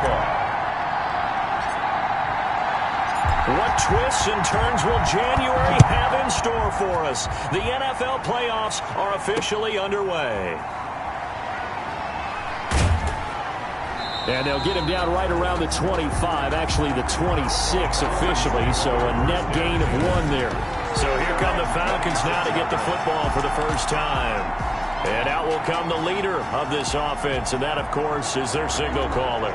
football. What twists and turns will January have in store for us? The NFL playoffs are officially underway. And they'll get him down right around the 25, actually the 26 officially, so a net gain of 1 there. So here come the Falcons now to get the football for the first time. And out will come the leader of this offense, and that, of course, is their signal caller.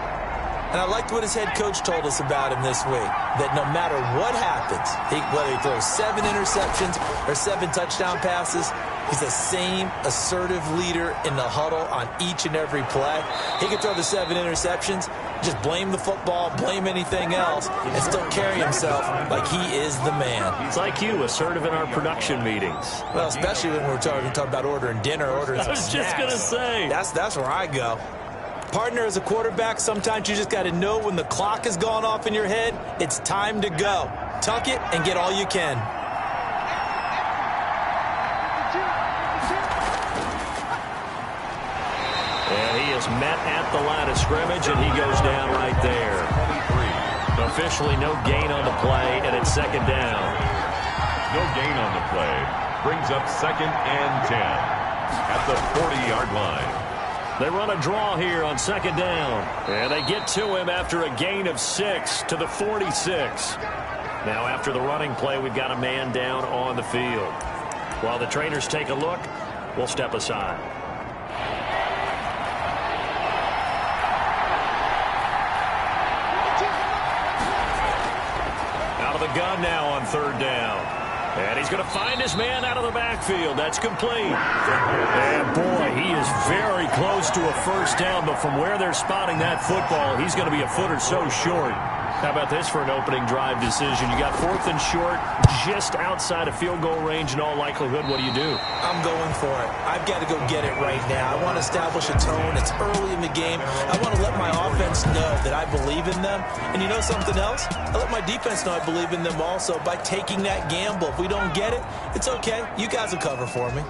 And I liked what his head coach told us about him this week, that no matter what happens, whether he throws 7 interceptions or 7 touchdown passes, he's the same assertive leader in the huddle on each and every play. He can throw the 7 interceptions, just blame the football, blame anything else, and still carry himself like he is the man. He's like you, assertive in our production meetings. Well, especially when we're talking about ordering dinner, ordering some snacks. I was just going to say. That's where I go. Partner, as a quarterback, sometimes you just got to know when the clock has gone off in your head, it's time to go. Tuck it and get all you can. And he is met at the line of scrimmage, and he goes down right there. Officially no gain on the play, and it's second down. No gain on the play. Brings up 2nd and 10 at the 40-yard line. They run a draw here on second down. And they get to him after a gain of 6 to the 46. Now after the running play, we've got a man down on the field. While the trainers take a look, we'll step aside. Out of the gun now on third down. And he's going to find his man out of the backfield. That's complete. And, boy, he is very close to a first down. But from where they're spotting that football, he's going to be a foot or so short. How about this for an opening drive decision? You got 4th and short, just outside of field goal range in all likelihood. What do you do? I'm going for it. I've got to go get it right now. I want to establish a tone. It's early in the game. I want to let my offense know that I believe in them. And you know something else? I let my defense know I believe in them also by taking that gamble. If we don't get it, it's okay. You guys will cover for me.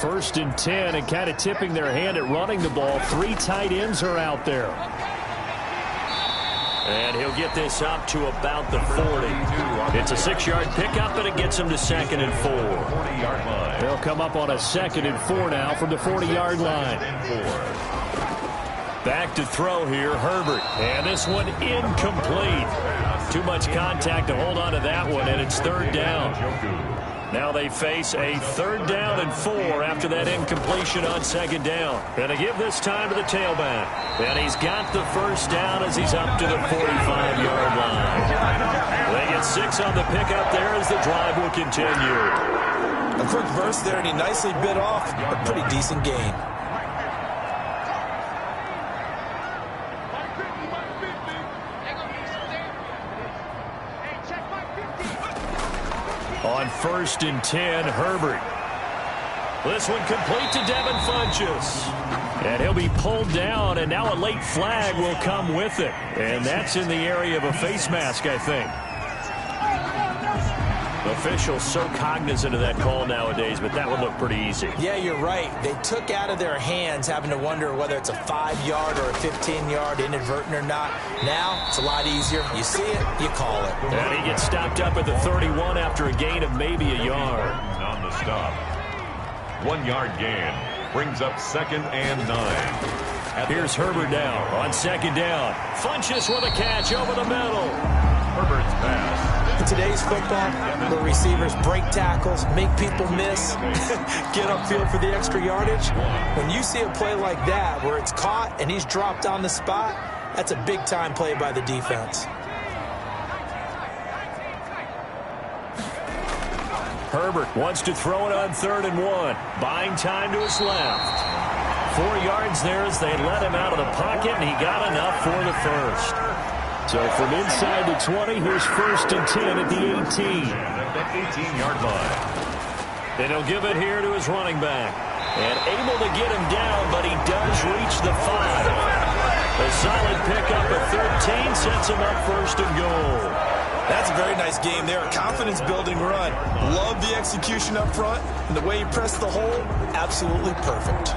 1st and 10, and kind of tipping their hand at running the ball. 3 tight ends are out there. And he'll get this up to about the 40. It's a 6-yard pickup, and it gets him to 2nd and 4. 40-yard line. They'll come up on a 2nd and 4 now from the 40-yard line. Back to throw here, Herbert. And this one incomplete. Too much contact to hold on to that one, and it's 3rd down. Now they face a 3rd down and 4 after that incompletion on 2nd down. And they give this time to the tailback. And he's got the first down as he's up to the 45-yard line. They get 6 on the pickup there as the drive will continue. A quick burst there, and he nicely bit off a pretty decent gain. On 1st and 10, Herbert. This one complete to Devin Funchess. And he'll be pulled down, and now a late flag will come with it. And that's in the area of a face mask, I think. Officials so cognizant of that call nowadays, but that would look pretty easy. Yeah, you're right. They took out of their hands having to wonder whether it's a 5-yard or a 15-yard inadvertent or not. Now, it's a lot easier. You see it, you call it. And he gets stopped up at the 31 after a gain of maybe a yard. On the stop. 1-yard gain. Brings up 2nd and 9. Here's Herbert now on 2nd down. Funchess with a catch over the middle. Herbert's pass. In today's football, the receivers break tackles, make people miss, get upfield for the extra yardage. When you see a play like that where it's caught and he's dropped on the spot, that's a big-time play by the defense. Herbert wants to throw it on 3rd and 1. Buying time to his left. 4 yards there as they let him out of the pocket, and he got enough for the first. So from inside the 20, here's 1st and 10 at the 18. At the 18-yard line. And he'll give it here to his running back. And able to get him down, but he does reach the 5. A solid pickup of 13 sets him up 1st and goal. That's a very nice game there. A confidence-building run. Love the execution up front, and the way he pressed the hole, absolutely perfect.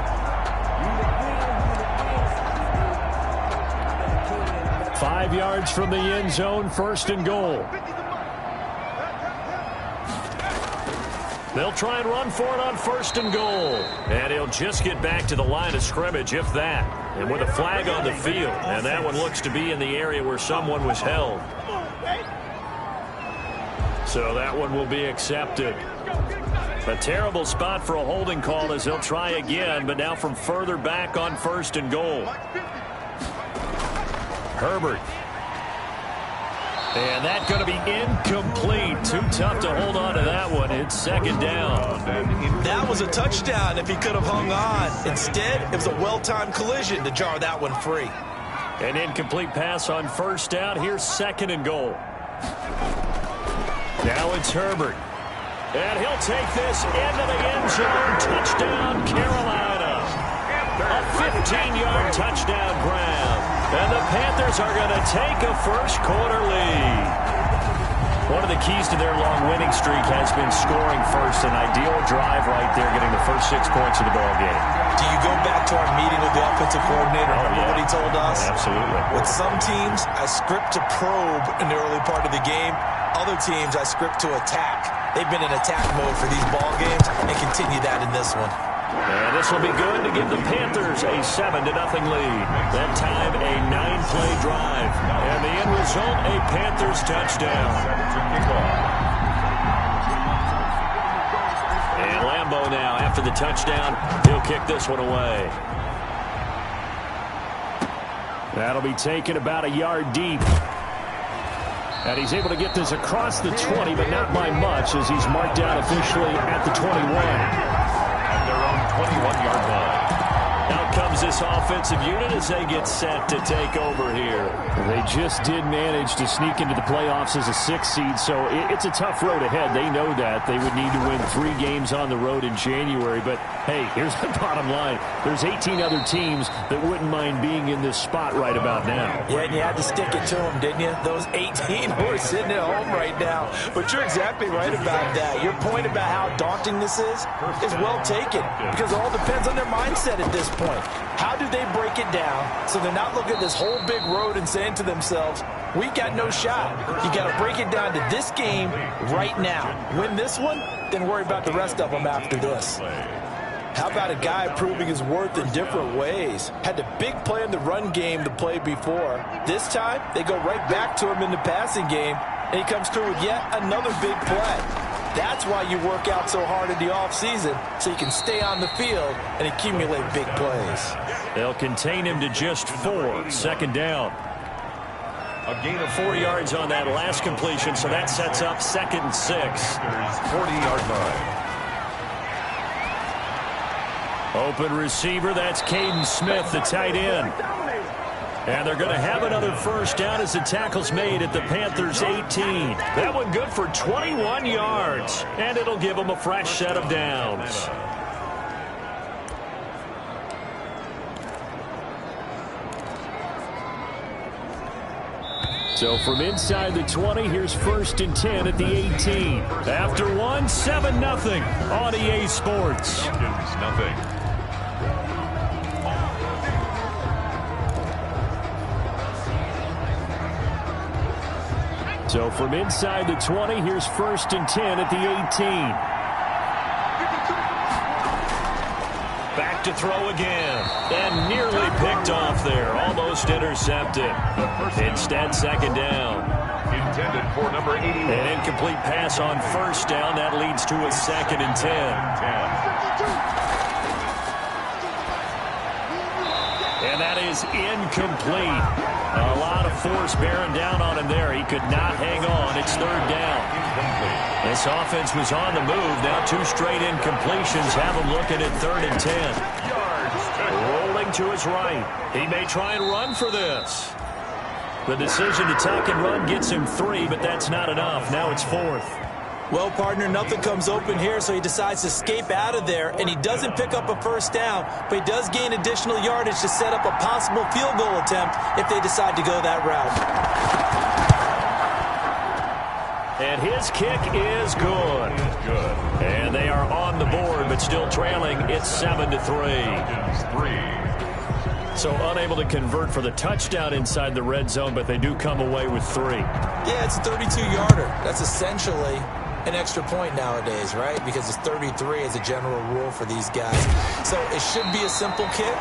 5 yards from the end zone, 1st and goal. They'll try and run for it on 1st and goal. And he'll just get back to the line of scrimmage, if that. And with a flag on the field. And that one looks to be in the area where someone was held. So that one will be accepted. A terrible spot for a holding call as they'll try again, but now from further back on 1st and goal. Herbert. And that's going to be incomplete. Too tough to hold on to that one. It's 2nd down. That was a touchdown if he could have hung on. Instead, it was a well-timed collision to jar that one free. An incomplete pass on 1st down. Here's 2nd and goal. Now it's Herbert. And he'll take this into the end zone. Touchdown, Carolina. A 15-yard touchdown grab. And the Panthers are going to take a first-quarter lead. One of the keys to their long winning streak has been scoring first. An ideal drive right there, getting the first 6 points of the ball game. Do you go back to our meeting with the offensive coordinator? Remember what he told us? Absolutely. With some teams, I script to probe in the early part of the game. Other teams, I script to attack. They've been in attack mode for these ball games and continue that in this one. And this will be good to give the Panthers a 7-0 lead. That time, a 9-play drive. And the end result, a Panthers touchdown. And Lambeau now, after the touchdown, he'll kick this one away. That'll be taken about a yard deep. And he's able to get this across the 20, but not by much, as he's marked out officially at the 21. At their own 21-yard line. Out comes this offensive unit as they get set to take over here. They just did manage to sneak into the playoffs as a 6th seed, so it's a tough road ahead. They know that. They would need to win 3 games on the road in January. But, hey, here's the bottom line. There's 18 other teams that wouldn't mind being in this spot right about now. Yeah, and you had to stick it to them, didn't you? Those 18 who are sitting at home right now. But you're exactly right about that. Your point about how daunting this is well taken, because it all depends on their mindset at this point. How do they break it down so they're not looking at this whole big road and saying to themselves, we got no shot. You got to break it down to this game right now. Win this one, then worry about the rest of them after this. How about a guy proving his worth in different ways? Had the big play in the run game the play before. This time, they go right back to him in the passing game, and he comes through with yet another big play. That's why you work out so hard in the offseason, so you can stay on the field and accumulate big plays. They'll contain him to just 4. 2nd down. A gain of 4 yards on that last completion, so that sets up 2nd and 6. 40-yard line. Open receiver, that's Caden Smith, the tight end. And they're going to have another first down as the tackle's made at the Panthers' 18. That one good for 21 yards. And it'll give them a fresh set of downs. So from inside the 20, here's 1st and 10 at the 18. After one, 7-0 on EA Sports. Nothing. So from inside the 20, here's 1st and 10 at the 18. Back to throw again. And nearly picked off there. Almost intercepted. Instead, 2nd down. Intended for number 81. An incomplete pass on 1st down. That leads to a 2nd and 10. And that is incomplete. A lot of force bearing down on him there. He could not hang on. It's 3rd down. This offense was on the move. Now 2 straight incompletions have him looking at 3rd and 10. Rolling to his right. He may try and run for this. The decision to tuck and run gets him 3, but that's not enough. Now it's 4th. Well, partner, nothing comes open here, so he decides to escape out of there, and he doesn't pick up a first down, but he does gain additional yardage to set up a possible field goal attempt if they decide to go that route. And his kick is good. And they are on the board, but still trailing. It's 7-3. So unable to convert for the touchdown inside the red zone, but they do come away with 3. Yeah, it's a 32-yarder. That's essentially an extra point nowadays, right? Because it's 33 as a general rule for these guys. So it should be a simple kick.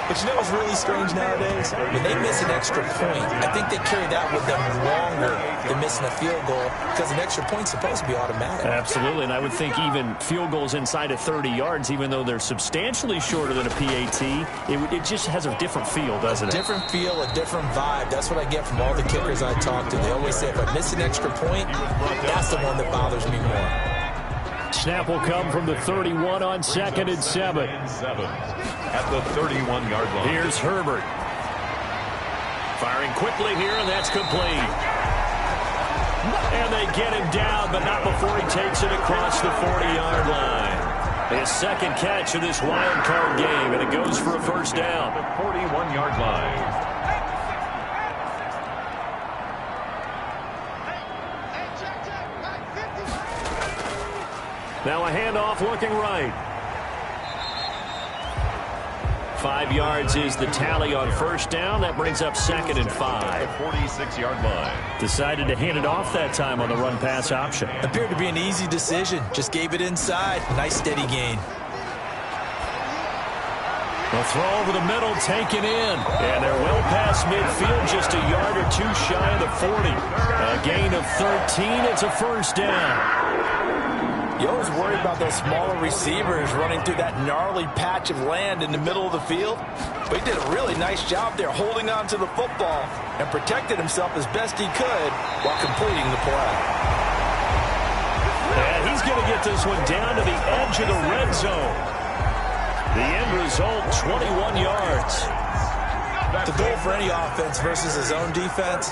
But you know what's really strange nowadays? When they miss an extra point, I think they carry that with them longer than missing a field goal because an extra point's supposed to be automatic. Absolutely, and I would think even field goals inside of 30 yards, even though they're substantially shorter than a PAT, it just has a different feel, doesn't it? A different feel, a different vibe. That's what I get from all the kickers I talk to. They always say if I miss an extra point, that's the one that bothers me more. Snap will come from the 31 on 2nd and 7. At the 31-yard line. Here's Herbert. Firing quickly here, and that's complete. And they get him down, but not before he takes it across the 40-yard line. His second catch of this wild card game, and it goes for a first down. The 41-yard line. Now a handoff looking right. 5 yards is the tally on first down. That brings up 2nd and 5. 46-yard line. Decided to hand it off that time on the run-pass option. Appeared to be an easy decision. Just gave it inside. Nice steady gain. The throw over the middle, taken in. And they're well past midfield, just a yard or two shy of the 40. A gain of 13. It's a first down. You always worry about those smaller receivers running through that gnarly patch of land in the middle of the field. But he did a really nice job there holding on to the football and protected himself as best he could while completing the play. And he's going to get this one down to the edge of the red zone. The end result, 21 yards. The goal for any offense versus his own defense,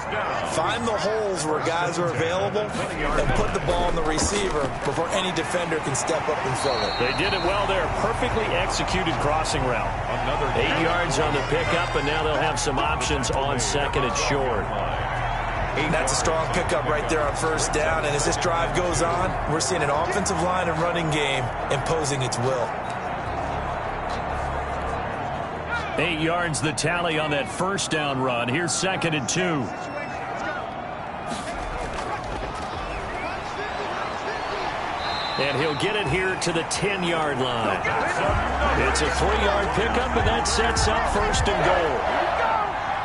find the holes where guys are available and put the ball on the receiver before any defender can step up and fill it. They did it well there. Perfectly executed crossing route. Another 8 yards on the pickup, and now they'll have some options on 2nd and short. That's a strong pickup right there on first down, and as this drive goes on, we're seeing an offensive line and running game imposing its will. 8 yards the tally on that first down run. Here's 2nd and 2. And he'll get it here to the 10-yard line. It's a 3-yard pickup, and that sets up 1st and goal.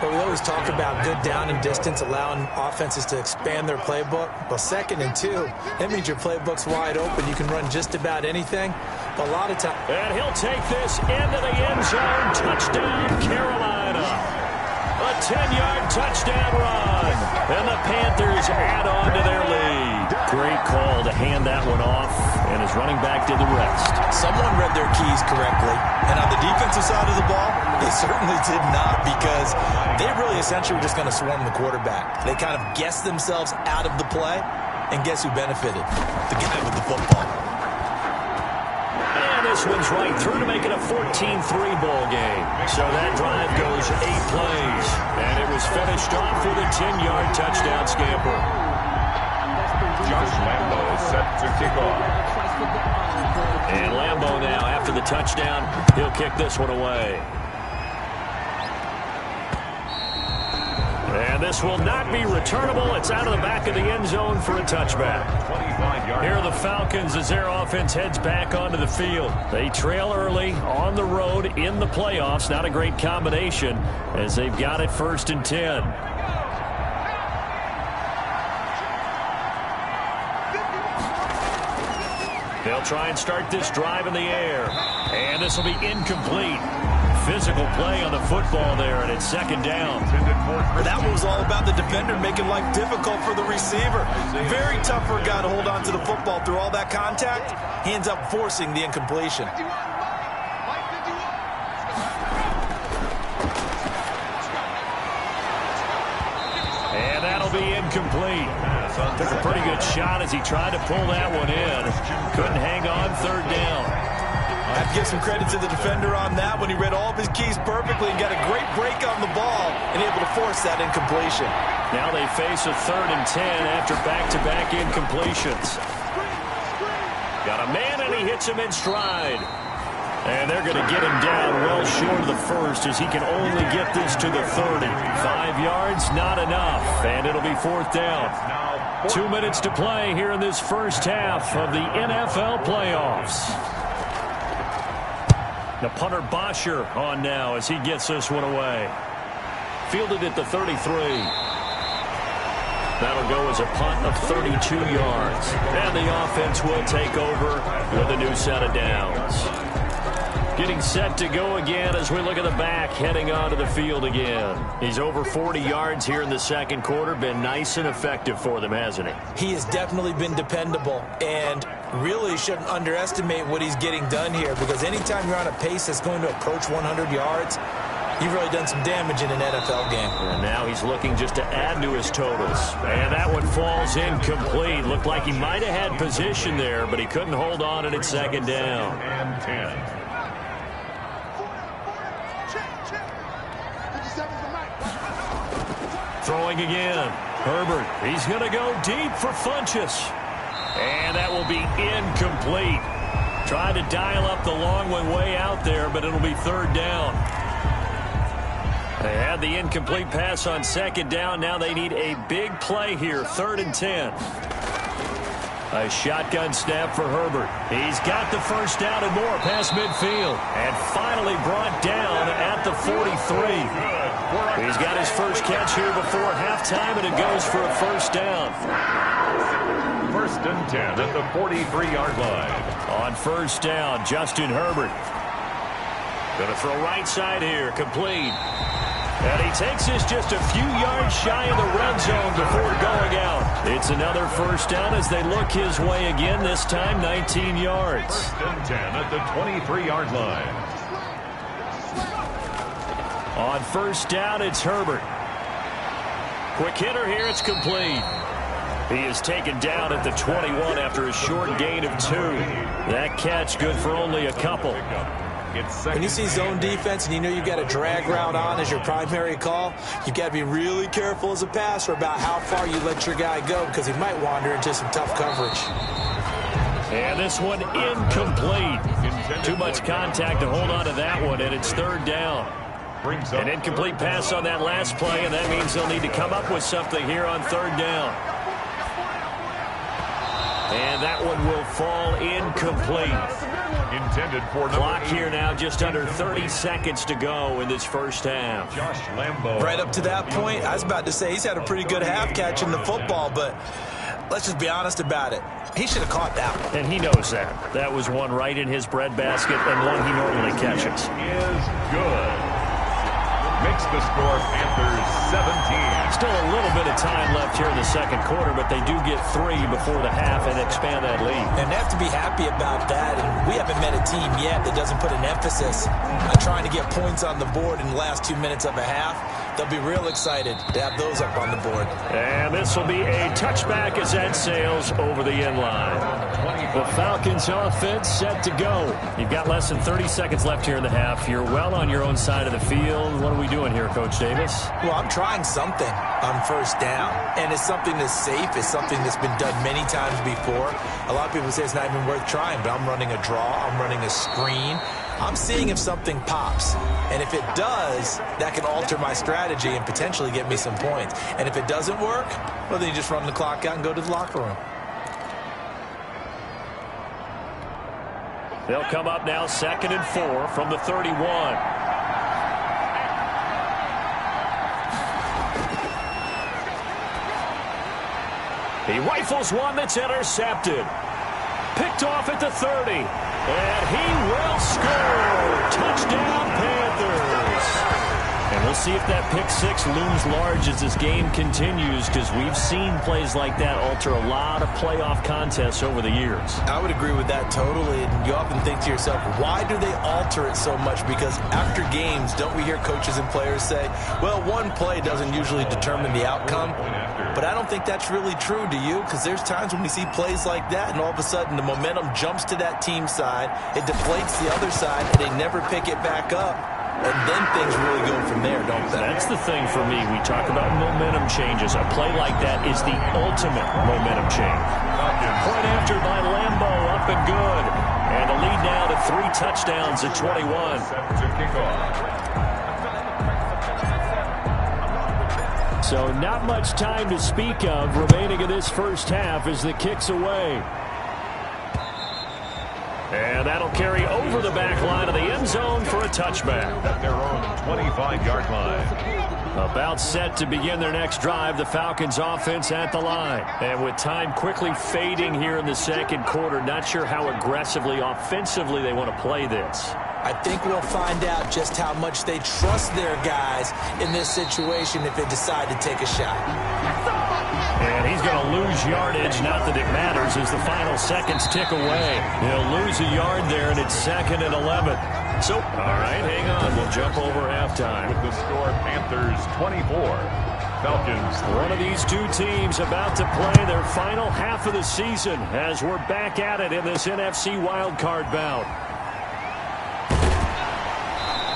But we always talk about good down and distance, allowing offenses to expand their playbook. Well, 2nd and 2, that means your playbook's wide open. You can run just about anything. But a lot of times. And he'll take this into the end zone. Touchdown, Carolina. A 10-yard touchdown run. And the Panthers add on to their lead. Great call to hand that one off. And his running back did the rest. Someone read their keys correctly. And on the defensive side of the ball, they certainly did not, because they really essentially were just going to swarm the quarterback. They kind of guessed themselves out of the play, and guess who benefited? The guy with the football. And this one's right through to make it a 14-3 ball game. So that drive goes 8 plays, and it was finished off with a 10-yard touchdown scamper. Josh Lambo is set to kick off. And Lambo now, after the touchdown, he'll kick this one away. And this will not be returnable. It's out of the back of the end zone for a touchback. Here are the Falcons as their offense heads back onto the field. They trail early on the road in the playoffs. Not a great combination as they've got it 1st and 10. They'll try and start this drive in the air. And this will be incomplete. Physical play on the football there, and it's 2nd down. That was all about the defender making life difficult for the receiver. Very tough for a guy to hold on to the football through all that contact. He ends up forcing the incompletion. And that'll be incomplete. Took a pretty good shot as he tried to pull that one in. Couldn't hang on 3rd down. I have to give some credit to the defender on that when he read all of his keys perfectly and got a great break on the ball and able to force that incompletion. Now they face a 3rd and 10 after back-to-back incompletions. Got a man, and he hits him in stride. And they're going to get him down well short of the first as he can only get this to the 30. 5 yards, not enough, and it'll be 4th down. 2 minutes to play here in this first half of the NFL playoffs. The punter Bosher on now as he gets this one away. Fielded at the 33. That'll go as a punt of 32 yards. And the offense will take over with a new set of downs. Getting set to go again as we look at the back heading onto the field again. He's over 40 yards here in the second quarter. Been nice and effective for them, hasn't he? He has definitely been dependable and really shouldn't underestimate what he's getting done here, because anytime you're on a pace that's going to approach 100 yards, you've really done some damage in an NFL game. And now he's looking just to add to his totals. And that one falls incomplete. Looked like he might have had position there, but he couldn't hold on at its 2nd down. And 10. Throwing again. Herbert, he's going to go deep for Funchess. And that will be incomplete. Trying to dial up the long one way out there, but it'll be 3rd down. They had the incomplete pass on 2nd down. Now they need a big play here, 3rd and 10. A shotgun snap for Herbert. He's got the 1st down and more past midfield. And finally brought down at the 43. He's got his first catch here before halftime, and it goes for a 1st down. 1st and 10 at the 43-yard line. On 1st down, Justin Herbert. Going to throw right side here, complete. And he takes this just a few yards shy of the red zone before going out. It's another 1st down as they look his way again, this time 19 yards. 1st and 10 at the 23-yard line. On 1st down, it's Herbert. Quick hitter here, it's complete. He is taken down at the 21 after a short gain of 2. That catch good for only a couple. When you see zone defense and you know you've got a drag route on as your primary call, you've got to be really careful as a passer about how far you let your guy go, because he might wander into some tough coverage. And this one incomplete. Too much contact to hold on to that one, and it's 3rd down. An incomplete pass on that last play, and that means they'll need to come up with something here on 3rd down. And that one will fall incomplete. Intended for clock here now, just under 30 seconds to go in this first half. Josh Lambo. Right up to that point, I was about to say he's had a pretty good half catching the football, but let's just be honest about it. He should have caught that one. And he knows that. That was one right in his breadbasket and one he normally catches. Is good. Makes the score Panthers 17. Still a little bit of time left here in the second quarter, but they do get 3 before the half and expand that lead. And they have to be happy about that. And we haven't met a team yet that doesn't put an emphasis on trying to get points on the board in the last 2 minutes of a half. They'll be real excited to have those up on the board. And this will be a touchback as that sails over the end line. The Falcons offense set to go. You've got less than 30 seconds left here in the half. You're well on your own side of the field. What are we doing here, Coach Davis? Well, I'm trying something on 1st down, and it's something that's safe. It's something that's been done many times before. A lot of people say it's not even worth trying, but I'm running a draw. I'm running a screen. I'm seeing if something pops. And if it does, that can alter my strategy and potentially get me some points. And if it doesn't work, well, then you just run the clock out and go to the locker room. They'll come up now 2nd and 4 from the 31. He rifles one that's intercepted. Picked off at the 30. And he will score. Touchdown, Panthers. And we'll see if that pick 6 looms large as this game continues, because we've seen plays like that alter a lot of playoff contests over the years. I would agree with that totally. And you often think to yourself, why do they alter it so much? Because after games, don't we hear coaches and players say, well, one play doesn't usually determine the outcome? But I don't think that's really true, do you? Because there's times when we see plays like that, and all of a sudden the momentum jumps to that team side, it deflates the other side, and they never pick it back up. And then things really go from there, don't they? That's the thing for me. We talk about momentum changes. A play like that is the ultimate momentum change. Point after by Lambo, up and good. And the lead now to 3 touchdowns at 21. Set to kick off. So not much time to speak of remaining in this first half as the kick's away. And that'll carry over the back line of the end zone for a touchback. At their own 25-yard line. About set to begin their next drive, the Falcons offense at the line. And with time quickly fading here in the second quarter, not sure how aggressively, offensively they want to play this. I think we'll find out just how much they trust their guys in this situation if they decide to take a shot. And he's going to lose yardage, not that it matters, as the final seconds tick away. He'll lose a yard there, and it's 2nd and 11. So, all right, hang on. We'll jump over halftime. With the score, Panthers 24, Falcons 3. One of these two teams about to play their final half of the season as we're back at it in this NFC wildcard bout.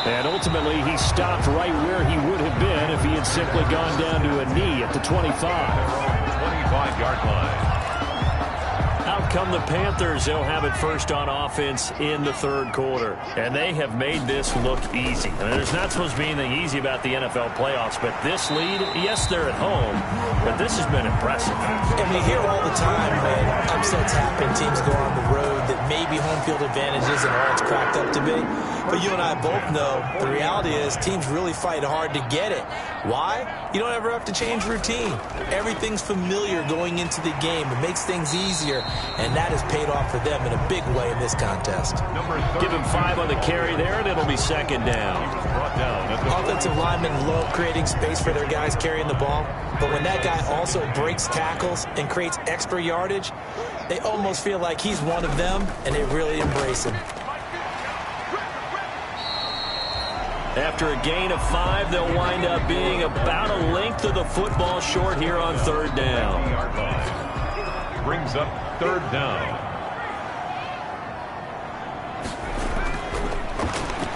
And ultimately, he stopped right where he would have been if he had simply gone down to a knee at the 25. 25-yard line. Out come the Panthers. They'll have it first on offense in the third quarter. And they have made this look easy. I mean, there's not supposed to be anything easy about the NFL playoffs, but this lead, yes, they're at home, but this has been impressive. And we hear all the time when upsets happen, teams go on the road, that maybe home field advantage isn't all it's cracked up to be. But you and I both know the reality is teams really fight hard to get it. Why? You don't ever have to change routine. Everything's familiar going into the game. It makes things easier, and that has paid off for them in a big way in this contest. Give him 5 on the carry there, and it'll be 2nd down. Brought down at the Offensive linemen love creating space for their guys carrying the ball, but when that guy also breaks tackles and creates extra yardage, they almost feel like he's one of them, and they really embrace him. After a gain of 5, they'll wind up being about a length of the football short here on 3rd down. Brings up 3rd down.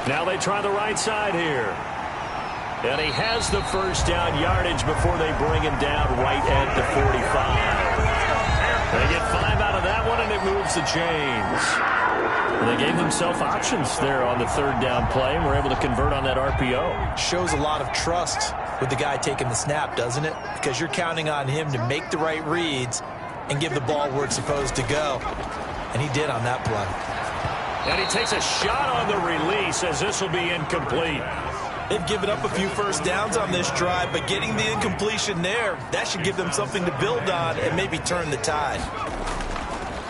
Now they try the right side here. And he has the first down yardage before they bring him down right at the 45. They get 5 out of that one, and it moves the chains. And they gave themselves options there on the 3rd down play and were able to convert on that RPO. Shows a lot of trust with the guy taking the snap, doesn't it? Because you're counting on him to make the right reads and give the ball where it's supposed to go. And he did on that play. And he takes a shot on the release as this will be incomplete. They've given up a few first downs on this drive, but getting the incompletion there, that should give them something to build on and maybe turn the tide.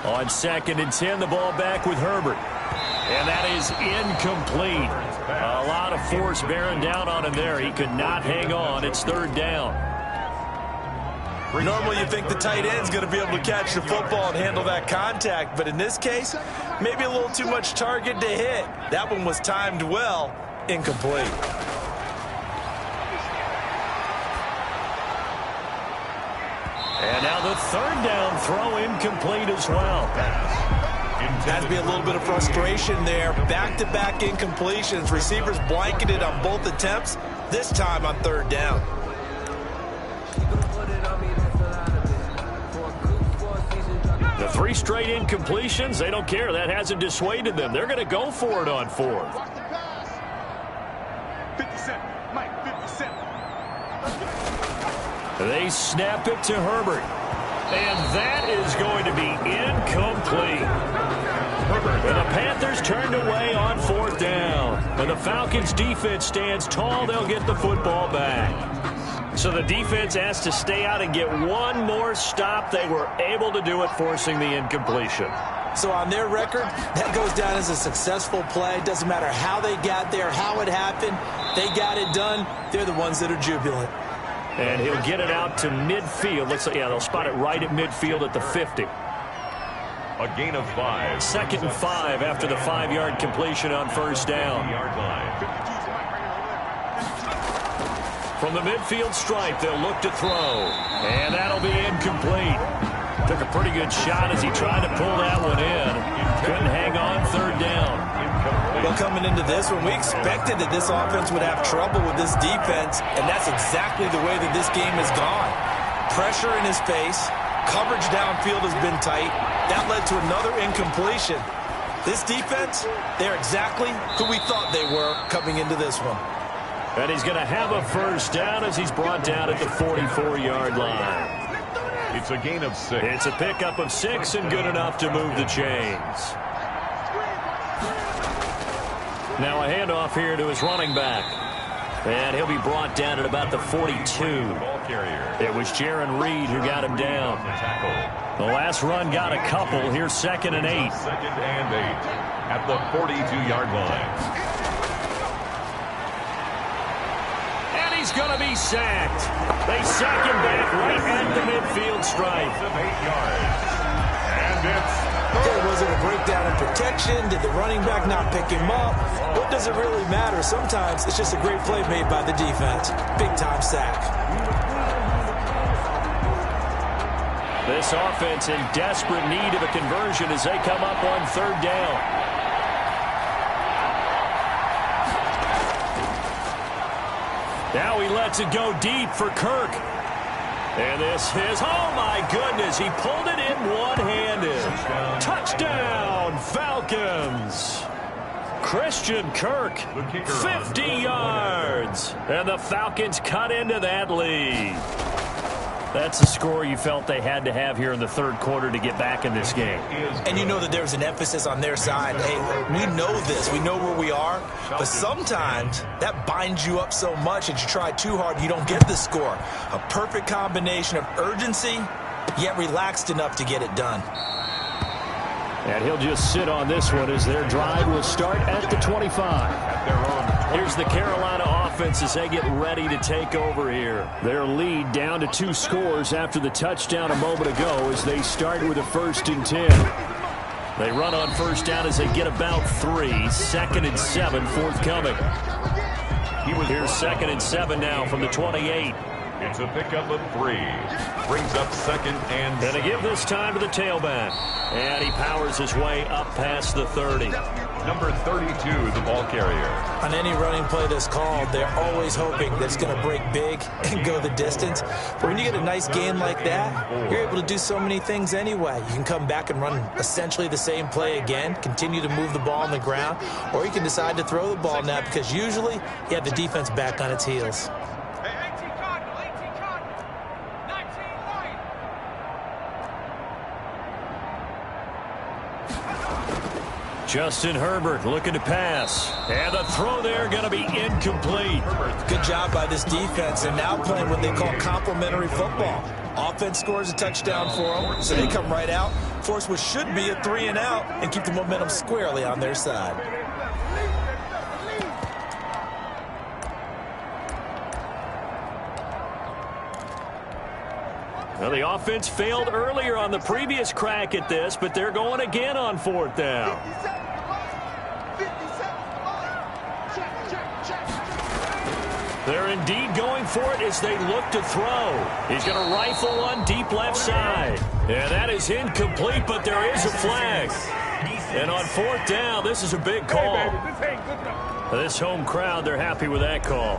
On 2nd and 10, the ball back with Herbert. And that is incomplete. A lot of force bearing down on him there. He could not hang on. It's 3rd down. Normally you think the tight end's going to be able to catch the football and handle that contact, but in this case, maybe a little too much target to hit. That one was timed well. Incomplete. And now the 3rd down throw incomplete as well. Has to be a little bit of frustration there. Back-to-back incompletions. Receivers blanketed on both attempts, this time on 3rd down. The 3 straight incompletions, they don't care. That hasn't dissuaded them. They're going to go for it on 4th. 57, Mike, 57. They snap it to Herbert. And that is going to be incomplete. And the Panthers turned away on 4th down. And the Falcons defense stands tall. They'll get the football back. So the defense has to stay out and get one more stop. They were able to do it, forcing the incompletion. So on their record, that goes down as a successful play. Doesn't matter how they got there, how it happened. They got it done. They're the ones that are jubilant. And he'll get it out to midfield. Looks like, yeah, they'll spot it right at midfield at the 50. A gain of 5. 2nd and 5 after the 5-yard completion on 1st down. From the midfield stripe, they'll look to throw. And that'll be incomplete. Took a pretty good shot as he tried to pull that one in. Couldn't hang on 3rd down. Well, coming into this one, we expected that this offense would have trouble with this defense, and that's exactly the way that this game has gone. Pressure in his face. Coverage downfield has been tight. That led to another incompletion. This defense, they're exactly who we thought they were coming into this one. And he's going to have a first down as he's brought down at the 44-yard line. It's a gain of 6. It's a pickup of 6 and good enough to move the chains. Now a handoff here to his running back. And he'll be brought down at about the 42. Ball carrier. It was Jaron Reed who got him down. The last run got a couple. Here's 2nd and 8. 2nd and 8 at the 42-yard line. And he's going to be sacked. They sack him back right at the midfield stripe. 8 yards. And it's Was it a breakdown in protection? Did the running back not pick him up? What does it really matter? Sometimes it's just a great play made by the defense. Big-time sack. This offense in desperate need of a conversion as they come up on 3rd down. Now he lets it go deep for Kirk. And this is, oh my goodness, he pulled it in one-handed. Touchdown, Falcons. Christian Kirk, 50 yards. And the Falcons cut into that lead. That's the score you felt they had to have here in the 3rd quarter to get back in this game. And you know that there's an emphasis on their side. Hey, we know this. We know where we are. But sometimes that binds you up so much that you try too hard, you don't get the score. A perfect combination of urgency, yet relaxed enough to get it done. And he'll just sit on this one as their drive will start at the 25. Here's the Carolina offense as they get ready to take over here. Their lead down to 2 scores after the touchdown a moment ago as they start with a 1st and 10. They run on 1st down as they get about 3. 2nd and 7 forthcoming. Here's 2nd and 7 now from the 28. It's a pickup of 3. Brings up 2nd and 7. And to give this time to the tailback. And he powers his way up past the 30. Number 32, the ball carrier. On any running play that's called, they're always hoping that it's going to break big and go the distance. But when you get a nice game like that, you're able to do so many things anyway. You can come back and run essentially the same play again, continue to move the ball on the ground, or you can decide to throw the ball now because usually you have the defense back on its heels. Justin Herbert looking to pass. And the throw there going to be incomplete. Good job by this defense, and now playing what they call complementary football. Offense scores a touchdown for them, so they come right out, force what should be a 3 and out, and keep the momentum squarely on their side. Well, the offense failed earlier on the previous crack at this, but they're going again on 4th down. They're indeed going for it as they look to throw. He's going to rifle one deep left side. And that is incomplete, but there is a flag. And on 4th down, this is a big call. This home crowd, they're happy with that call.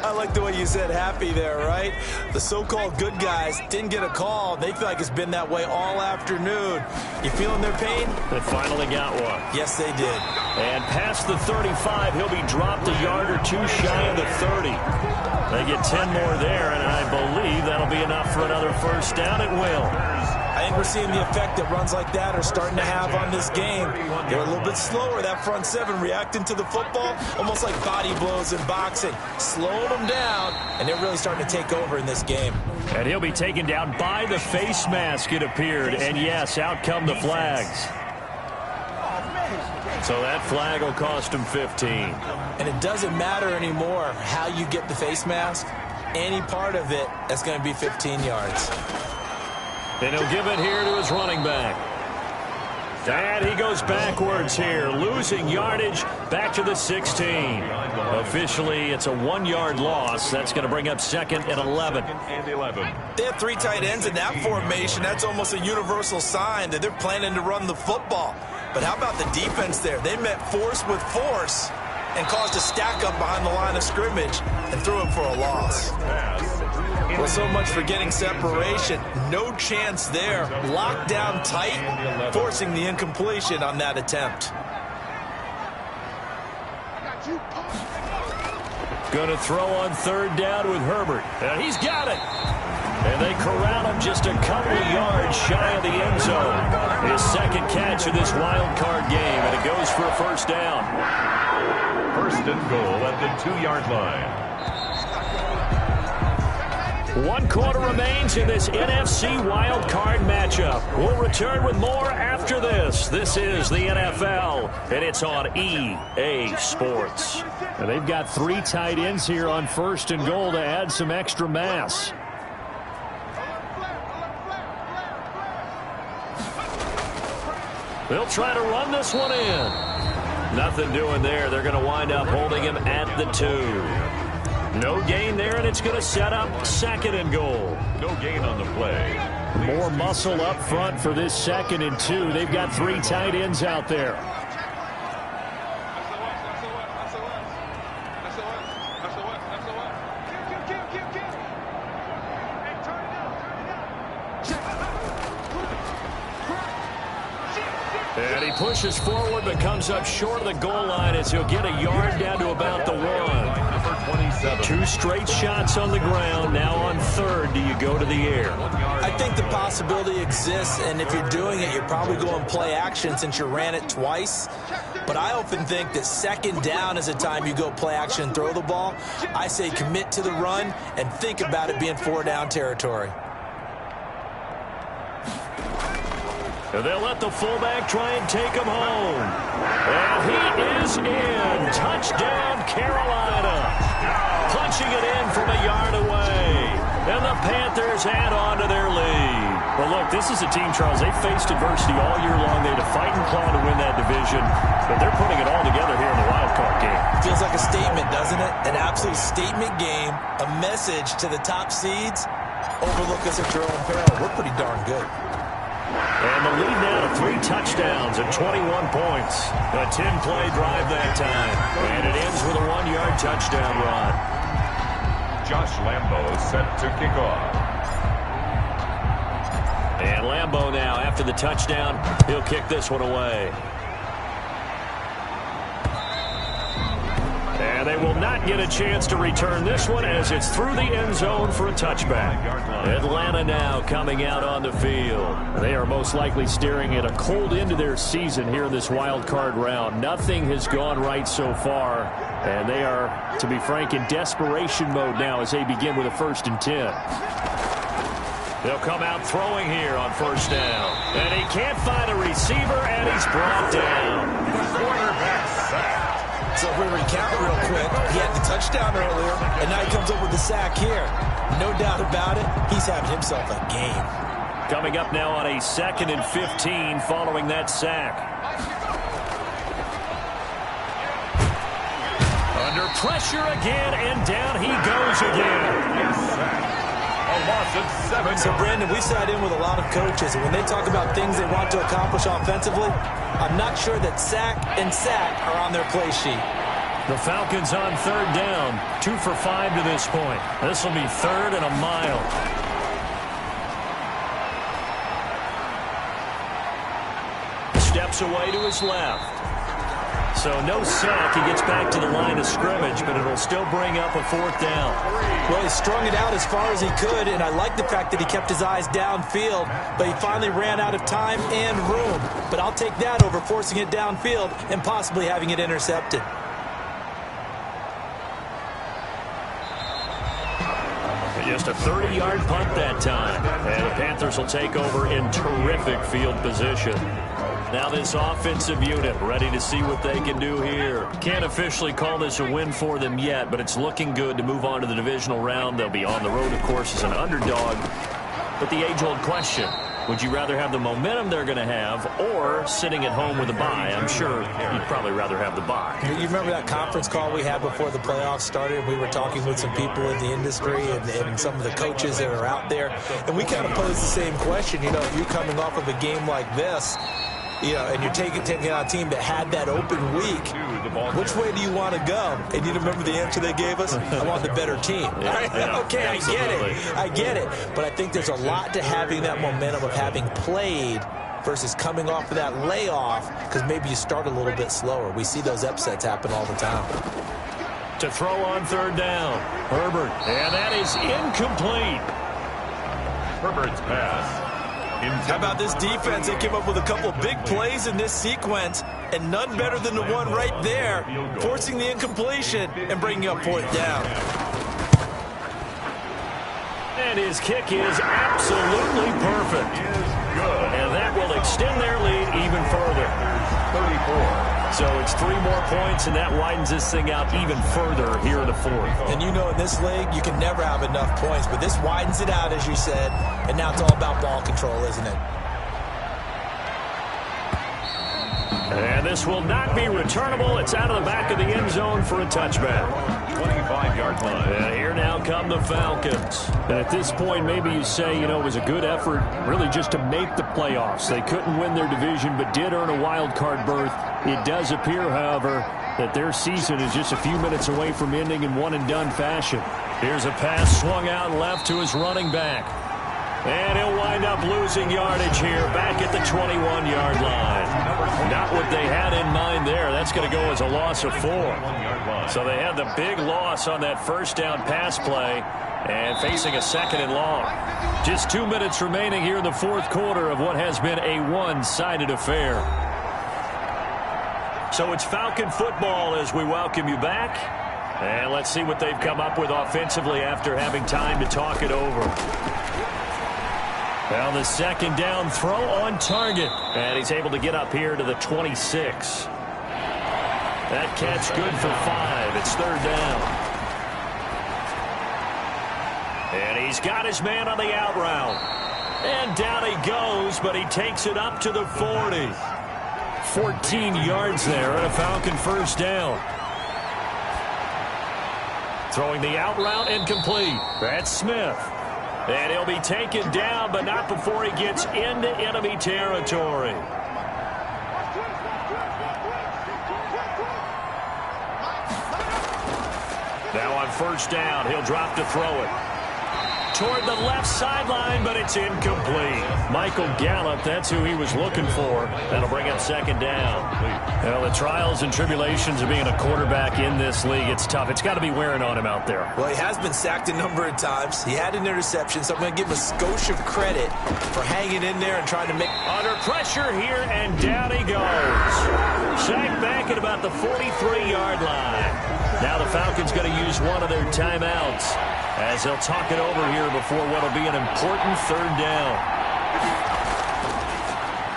I like the way you said happy there, right? The so-called good guys didn't get a call. They feel like it's been that way all afternoon. You feeling their pain? They finally got one. Yes, they did. And past the 35, he'll be dropped a yard or 2 shy of the 30. They get 10 more there, and I believe that'll be enough for another 1st down. It will. I think we're seeing the effect that runs like that are starting to have on this game. They're a little bit slower, that front 7, reacting to the football, almost like body blows in boxing. Slowing them down, and they're really starting to take over in this game. And he'll be taken down by the face mask, it appeared. And yes, out come the flags. So that flag will cost him 15. And it doesn't matter anymore how you get the face mask. Any part of it, that's going to be 15 yards. And he'll give it here to his running back. And he goes backwards here, losing yardage back to the 16. Officially, it's a 1-yard loss. That's going to bring up 2nd and 11. They have 3 tight ends in that formation. That's almost a universal sign that they're planning to run the football. But how about the defense there? They met force with force, and caused a stack up behind the line of scrimmage and threw him for a loss. Well, so much for getting separation. No chance there. Locked down tight, forcing the incompletion on that attempt. Going to throw on third down with Herbert. And he's got it. And they corral him just a couple of yards shy of the end zone. His second catch of this wild card game, and it goes for a first down. First and goal at the 2-yard line. 1 quarter remains in this NFC wild card matchup. We'll return with more after this. This is the NFL, and it's on EA Sports. And they've got 3 tight ends here on first and goal to add some extra mass. They'll try to run this one in. Nothing doing there. They're going to wind up holding him at the 2. No gain there, and it's going to set up second and goal. No gain on the play. More muscle up front for this second and 2. They've got 3 tight ends out there. And he pushes forward but comes up short of the goal line as he'll get a yard down to about the 1. Number 27. 2 straight shots on the ground. Now on third, do you go to the air? I think the possibility exists, and if you're doing it, you're probably going play action since you ran it twice. But I often think that second down is a time you go play action and throw the ball. I say commit to the run and think about it being 4-down territory. And they'll let the fullback try and take him home. And he is in. Touchdown, Carolina. Punching it in from a yard away. And the Panthers add on to their lead. Well, look, this is a team, Charles. They faced adversity all year long. They had to fight and claw to win that division. But they're putting it all together here in the wild card game. Feels like a statement, doesn't it? An absolute statement game. A message to the top seeds. Overlook us at your own peril. We're pretty darn good. And the lead now to 3 touchdowns and 21 points. A 10-play drive that time. And it ends with a 1-yard touchdown run. Josh Lambo set to kick off. And Lambo now, after the touchdown, he'll kick this one away. And they will not get a chance to return this one as it's through the end zone for a touchback. Atlanta now coming out on the field. They are most likely staring at a cold end to their season here in this wild card round. Nothing has gone right so far, and they are, to be frank, in desperation mode now as they begin with a 1st and 10. They'll come out throwing here on first down. And he can't find a receiver, and he's brought down. Quarterback sack. So if we recount it real quick, he had the touchdown earlier, and now he comes up with the sack here. No doubt about it, he's having himself a game. Coming up now on a 2nd and 15 following that sack. Under pressure again, and down he goes again. A loss of 7. So, Brandon, we sat in with a lot of coaches, and when they talk about things they want to accomplish offensively, I'm not sure that sack and sack are on their play sheet. The Falcons on third down, 2 for 5 to this point. This will be 3rd and a mile. Steps away to his left. So no sack. He gets back to the line of scrimmage, but it'll still bring up a 4th down. Well, he strung it out as far as he could, and I like the fact that he kept his eyes downfield, but he finally ran out of time and room. But I'll take that over forcing it downfield and possibly having it intercepted. Just a 30-yard punt that time. And the Panthers will take over in terrific field position. Now this offensive unit ready to see what they can do here. Can't officially call this a win for them yet, but it's looking good to move on to the divisional round. They'll be on the road, of course, as an underdog. But the age-old question, would you rather have the momentum they're going to have or sitting at home with a bye? I'm sure you'd probably rather have the bye. You remember that conference call we had before the playoffs started? We were talking with some people in the industry and some of the coaches that are out there. And we kind of posed the same question. You know, if you're coming off of a game like this, and you're taking on a team that had that open week, which way do you want to go? And you remember the answer they gave us? I want the better team. Okay, I get it. But I think there's a lot to having that momentum of having played versus coming off of that layoff, because maybe you start a little bit slower. We see those upsets happen all the time. To throw on third down, Herbert, and that is incomplete. Herbert's pass. How about this defense? They came up with a couple big plays in this sequence, and none better than the one right there, forcing the incompletion and bringing up fourth down. And his kick is absolutely perfect. And that will extend their lead even further. 34. So it's 3 more points, and that widens this thing out even further here in the fourth. And you know in this league, you can never have enough points, but this widens it out, as you said, and now it's all about ball control, isn't it? And this will not be returnable. It's out of the back of the end zone for a touchback. 25-yard line. And here now come the Falcons. And at this point, maybe you say, it was a good effort really just to make the playoffs. They couldn't win their division but did earn a wild card berth. It does appear, however, that their season is just a few minutes away from ending in one-and-done fashion. Here's a pass swung out left to his running back. And he'll wind up losing yardage here back at the 21-yard line. Not what they had in mind there. That's going to go as a loss of 4. So they had the big loss on that first down pass play and facing a second and long. Just 2 minutes remaining here in the fourth quarter of what has been a one-sided affair. So it's Falcon football as we welcome you back. And let's see what they've come up with offensively after having time to talk it over. Well, the second down throw on target. And he's able to get up here to the 26. That catch good for 5. It's third down. And he's got his man on the out route. And down he goes, but he takes it up to the 40. 14 yards there and a Falcon first down. Throwing the out route incomplete. That's Smith. And he'll be taken down, but not before he gets into enemy territory. Now on first down, he'll drop to throw it. Toward the left sideline, but it's incomplete. Michael Gallup, that's who he was looking for. That'll bring up second down. Well, the trials and tribulations of being a quarterback in this league, it's tough. It's got to be wearing on him out there. Well, he has been sacked a number of times. He had an interception, so I'm going to give him a skosh of credit for hanging in there and trying to make... Under pressure here, and down he goes. Sacked back at about the 43-yard line. Now the Falcons going to use one of their timeouts as they'll talk it over here before what will be an important third down.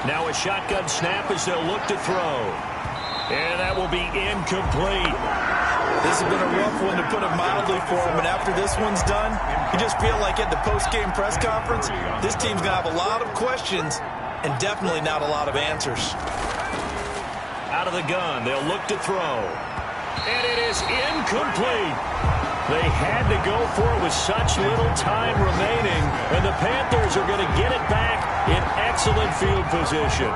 Now a shotgun snap as they'll look to throw. And that will be incomplete. This has been a rough one, to put it mildly, for him. And after this one's done, you just feel like at the post-game press conference, this team's going to have a lot of questions and definitely not a lot of answers. Out of the gun, they'll look to throw. And it is incomplete. They had to go for it with such little time remaining, and the Panthers are going to get it back in excellent field position.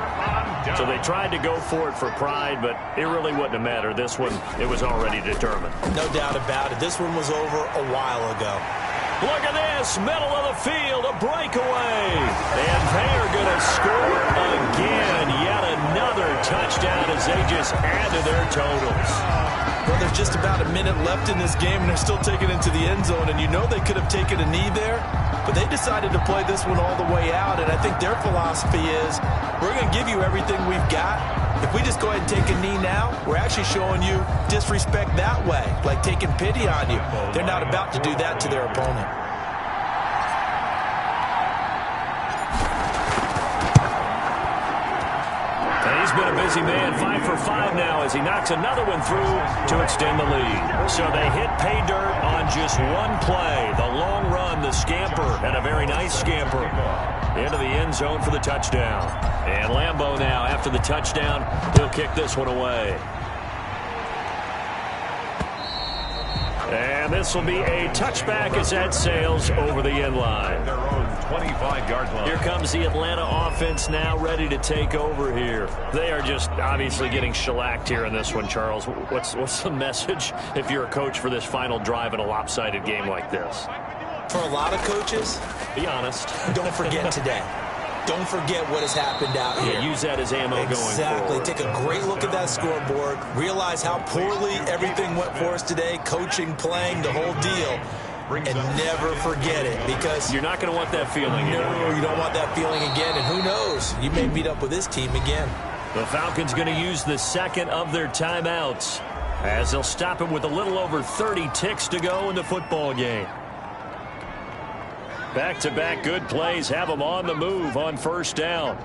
So they tried to go for it for pride, but it really wouldn't have mattered. This one, it was already determined. No doubt about it. This one was over a while ago. Look at this, middle of the field, a breakaway. And they are going to score again. Yet another touchdown as they just add to their totals. Well, there's just about a minute left in this game, and they're still taking it to the end zone. And you know they could have taken a knee there, but they decided to play this one all the way out. And I think their philosophy is, we're going to give you everything we've got. If we just go ahead and take a knee now, we're actually showing you disrespect that way, like taking pity on you. They're not about to do that to their opponent. He's been a busy man, 5 for 5 now as he knocks another one through to extend the lead. So they hit pay dirt on just one play. The long run, the scamper, and a very nice scamper into the end zone for the touchdown. And Lambeau now, after the touchdown, he'll kick this one away. And this will be a touchback as that sails over the end line. Their own 25-yard line. Here comes the Atlanta offense now ready to take over here. They are just obviously getting shellacked here in this one, Charles. What's the message if you're a coach for this final drive in a lopsided game like this? For a lot of coaches, be honest. Don't forget today. Don't forget what has happened out here. Use that as ammo going forward. Exactly. Take a great look at that scoreboard. Realize how poorly everything went for us today. Coaching, playing, the whole deal. And never forget it, because you're not going to want that feeling. No, you don't want that feeling again. And who knows? You may meet up with this team again. The Falcons going to use the second of their timeouts as they'll stop it with a little over 30 ticks to go in the football game. Back-to-back good plays have them on the move on first down.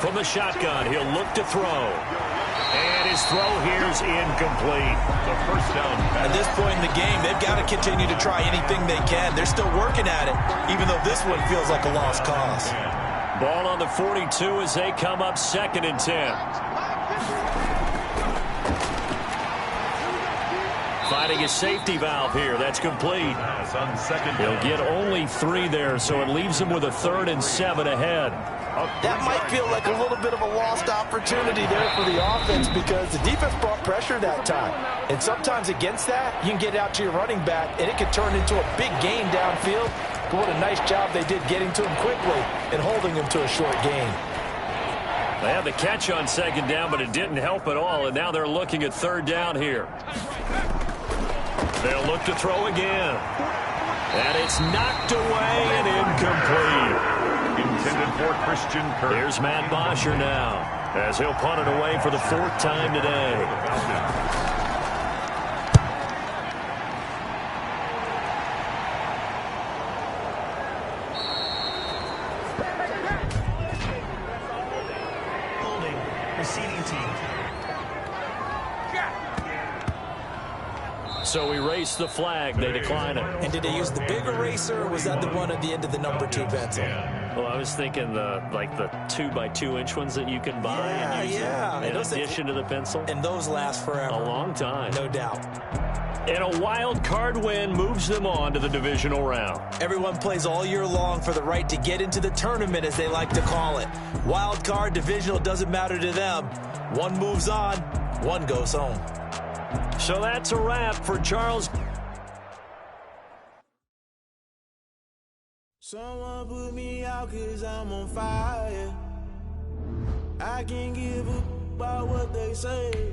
From the shotgun, he'll look to throw. And his throw here is incomplete. The first down. At this point in the game, they've got to continue to try anything they can. They're still working at it, even though this one feels like a lost cause. Ball on the 42 as they come up 2nd and 10. Finding a safety valve here. That's complete. On second He'll down. get only 3 there, so it leaves him with a 3rd and 7 ahead. That might feel like a little bit of a lost opportunity there for the offense, because the defense brought pressure that time. And sometimes against that, you can get out to your running back, and it can turn into a big gain downfield. But what a nice job they did getting to him quickly and holding him to a short gain. They had the catch on 2nd down, but it didn't help at all, and now they're looking at 3rd down here. They'll look to throw again. And it's knocked away and incomplete. Intended for Christian Kirk. Here's Matt Bosher now, as he'll punt it away for the 4th time today. So we race the flag. They decline it. And did they use the big eraser, or was that the one at the end of the number 2 pencil? Well, I was thinking the 2x2-inch ones that you can buy and use in addition to the pencil. And those last forever. A long time. No doubt. And a wild card win moves them on to the divisional round. Everyone plays all year long for the right to get into the tournament, as they like to call it. Wild card, divisional, doesn't matter to them. One moves on, one goes home. So that's a wrap for Charles. Someone put me out 'cause I'm on fire. I can't give up about what they say.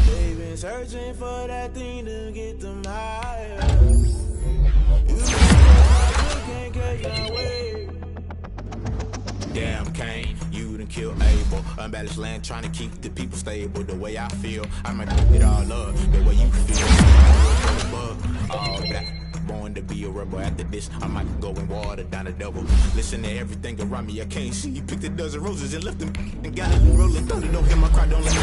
They've been searching for that thing to get them higher. You can't catch my way. Damn, Kane, you done killed Abel. Unbalanced land, trying to keep the people stable. The way I feel, I might put it all up. The way you feel, all that. Born to be a rebel. After this, I might go and water down the double. Listen to everything around me, I can't see. You picked a dozen roses and left them and got it rolling thunder. Don't hear my cry, don't let me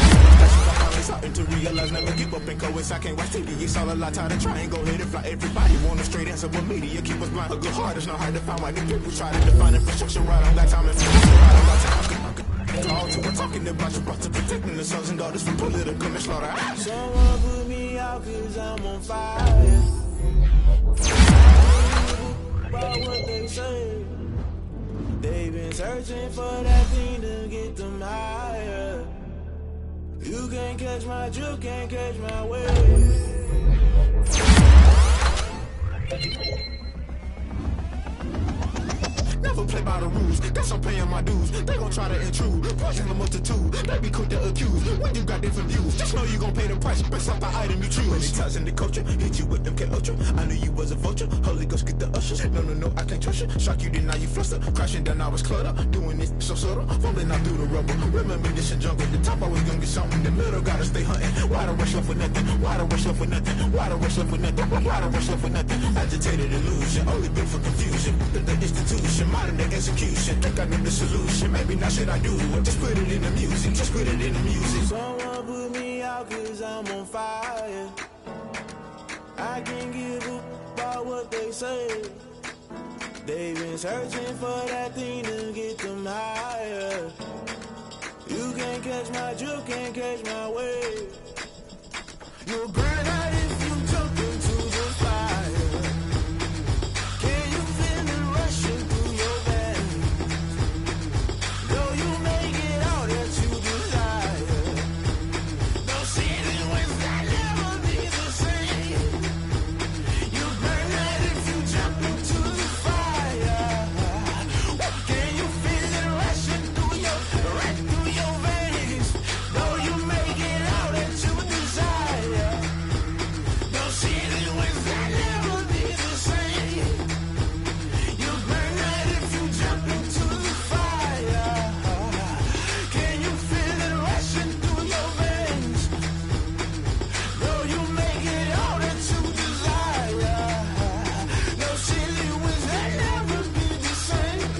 starting to realize never keep up in coeds. I can't watch TV, it's all a lot. Tired of trying, go ahead and fly. Everybody want a straight answer with media. Keep us blind, a good heart, it's not hard to find. Why the people try to define infrastructure right? I don't got time and all to we're talking about you brought to protecting the sons and daughters from political and slaughter. Someone put me out 'cause I'm on fire. About what they say. They've been searching for that thing to get them higher. You can't catch my drift, can't catch my wave. Never play by the rules, that's I'm paying my dues. They gon' try to intrude, poison the multitude. They be quick to accuse when you got different views. Just know you gon' pay the price based off the item you choose. Many times in the culture, hit you with them K-Ultra. I knew you was a vulture, Holy Ghost get the ushers. No, I can't trust you. Shock you, then now you fluster. Crashing down, I was cluttered. Doing this so subtle, falling out through the rubble. Remember this in jungle, the top I was gonna get something. The middle gotta stay hunting. Why the rush left for nothing? Why the rush left for nothing? Why the rush left for nothing? Why the rush left for nothing? Agitated illusion, only built for confusion. The institution, modern day execution. Think I know the solution. Maybe not should I do it? Just put it in the music. Just put it in the music. Someone put me out 'cause I'm on fire. I can't give up about what they say. They've been searching for that thing to get them higher. You can't catch my drift, can't catch my wave. You'll burn out if you jump into the fire. Can you feel it rushing through your veins? Though you make it all that you desire. No city was that never be the same. You burn out if you jump into the fire. Can you feel it rushing through your veins? Though you make it all that you desire. No city was that never be the same. You burn out if you jump into the fire. Can you feel it rushing through your veins? Though you make it all that you desire. No city was that never be the same.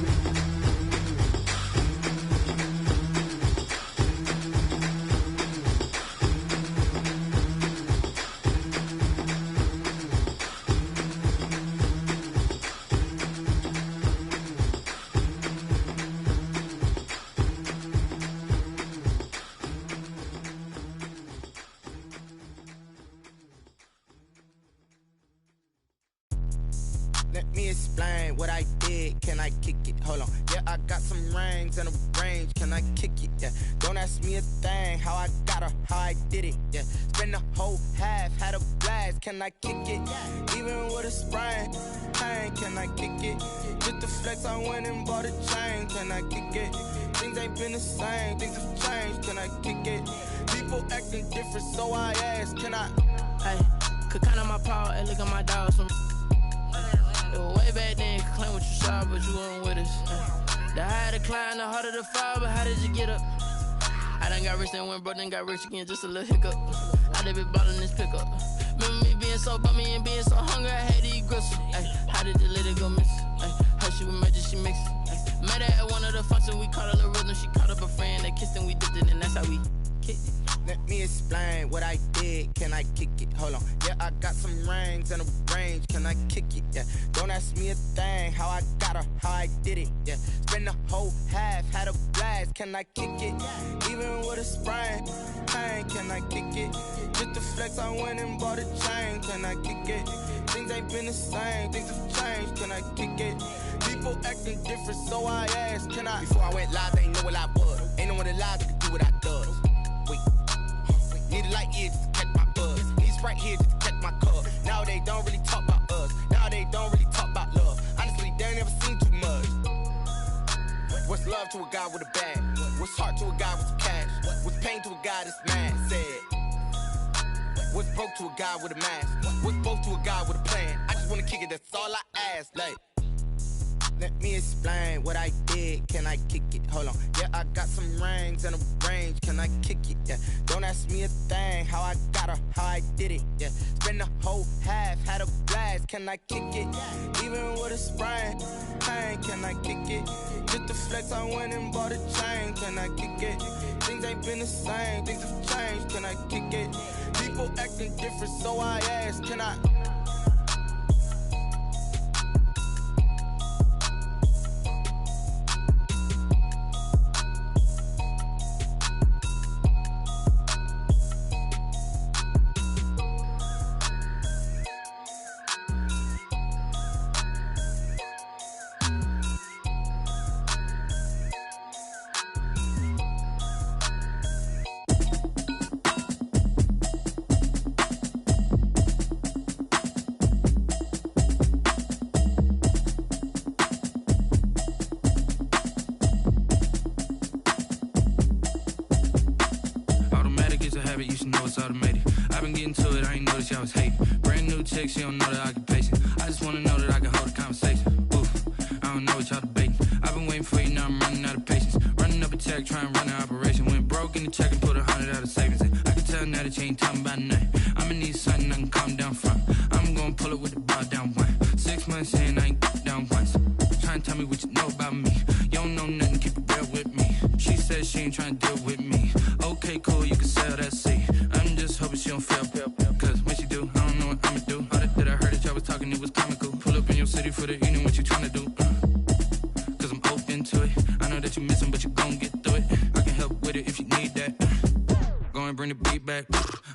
Let me explain what I did. Can I kick it? Hold on. Yeah, I got some rings and a range. Can I kick it? Yeah. Don't ask me a thing. How I got her, how I did it. Yeah. Spend the whole half, had a blast. Can I kick it? Even with a sprain. Pain, can I kick it? Just the flex, I went and bought a chain. Can I kick it? Things ain't been the same. Things have changed. Can I kick it? People acting different, so I ask. Can I? Hey, could count on my power and look at my dogs from. It was way back then, could claim what you saw, but you weren't with us. The higher the climb, the harder the fall, but how did you get up? I done got rich and went broke, then got rich again, just a little hiccup. I done been ballin' this pickup. Remember me being so bummy and being so hungry, I had to eat gristle. Ay, how did the lady go miss? Ay, how she was magic, she mixed. Met her at one of the functions, we caught a little rhythm, she caught up a friend, they kissed and we dipped it, and that's how we kicked it. Let me explain what I did. Can I kick it? Hold on. Yeah, I got some rings and a range. Can I kick it? Yeah. Don't ask me a thing. How I got her, how I did it. Yeah. Spend the whole half, had a blast. Can I kick it? Even with a sprain. Pain, can I kick it? Just the flex, I went and bought a chain. Can I kick it? Things ain't been the same. Things have changed. Can I kick it? People acting different, so I asked. Can I? Before I went live, they ain't know what I was. Ain't no one alive that could do what I does. Wait. Need a light here just to catch my buzz. Need Sprite here just to catch my cup. Now they don't really talk about us. Now they don't really talk about love. Honestly, they ain't never seen too much. What's love to a guy with a bag? What's heart to a guy with some cash? What's pain to a guy that's mad? Said. What's broke to a guy with a mask? What's both to a guy with a plan? I just wanna kick it, that's all I ask. Like. Let me explain what I did. Can I kick it? Hold on. Yeah, I got some rings and a range. Can I kick it? Yeah. Don't ask me a thing. How I got her, how I did it. Yeah. Spend the whole half, had a blast. Can I kick it? Even with a sprain. Pain, can I kick it? Just the flex, I went and bought a chain. Can I kick it? Things ain't been the same. Things have changed. Can I kick it? People acting different, so I ask. Can I? She don't know the occupation. I just wanna know that I can hold a conversation. Oof, I don't know what y'all debating. I've been waiting for you, now I'm running out of patience. Running up a check, trying to run an operation. Went broke in the check and put 100 out of savings in. I can tell now that you ain't talking about nothing. I'ma need something I can calm down from. I'm gonna pull it with the bar down one. 6 months in, I ain't down once. Trying to tell me what you know about me. You don't know nothing, keep it real with me. She said she ain't trying to deal with me. Okay, cool, you can sell that seat. I'm just hoping she don't fail. Cause when she do, I don't know what I'ma do. All that I heard that y'all was talking, it was comical. Pull up in your city for the evening, what you tryna do? Cause I'm open to it. I know that you missing, but you gon' get through it. I can help with it if you need that. Go and bring the beat back.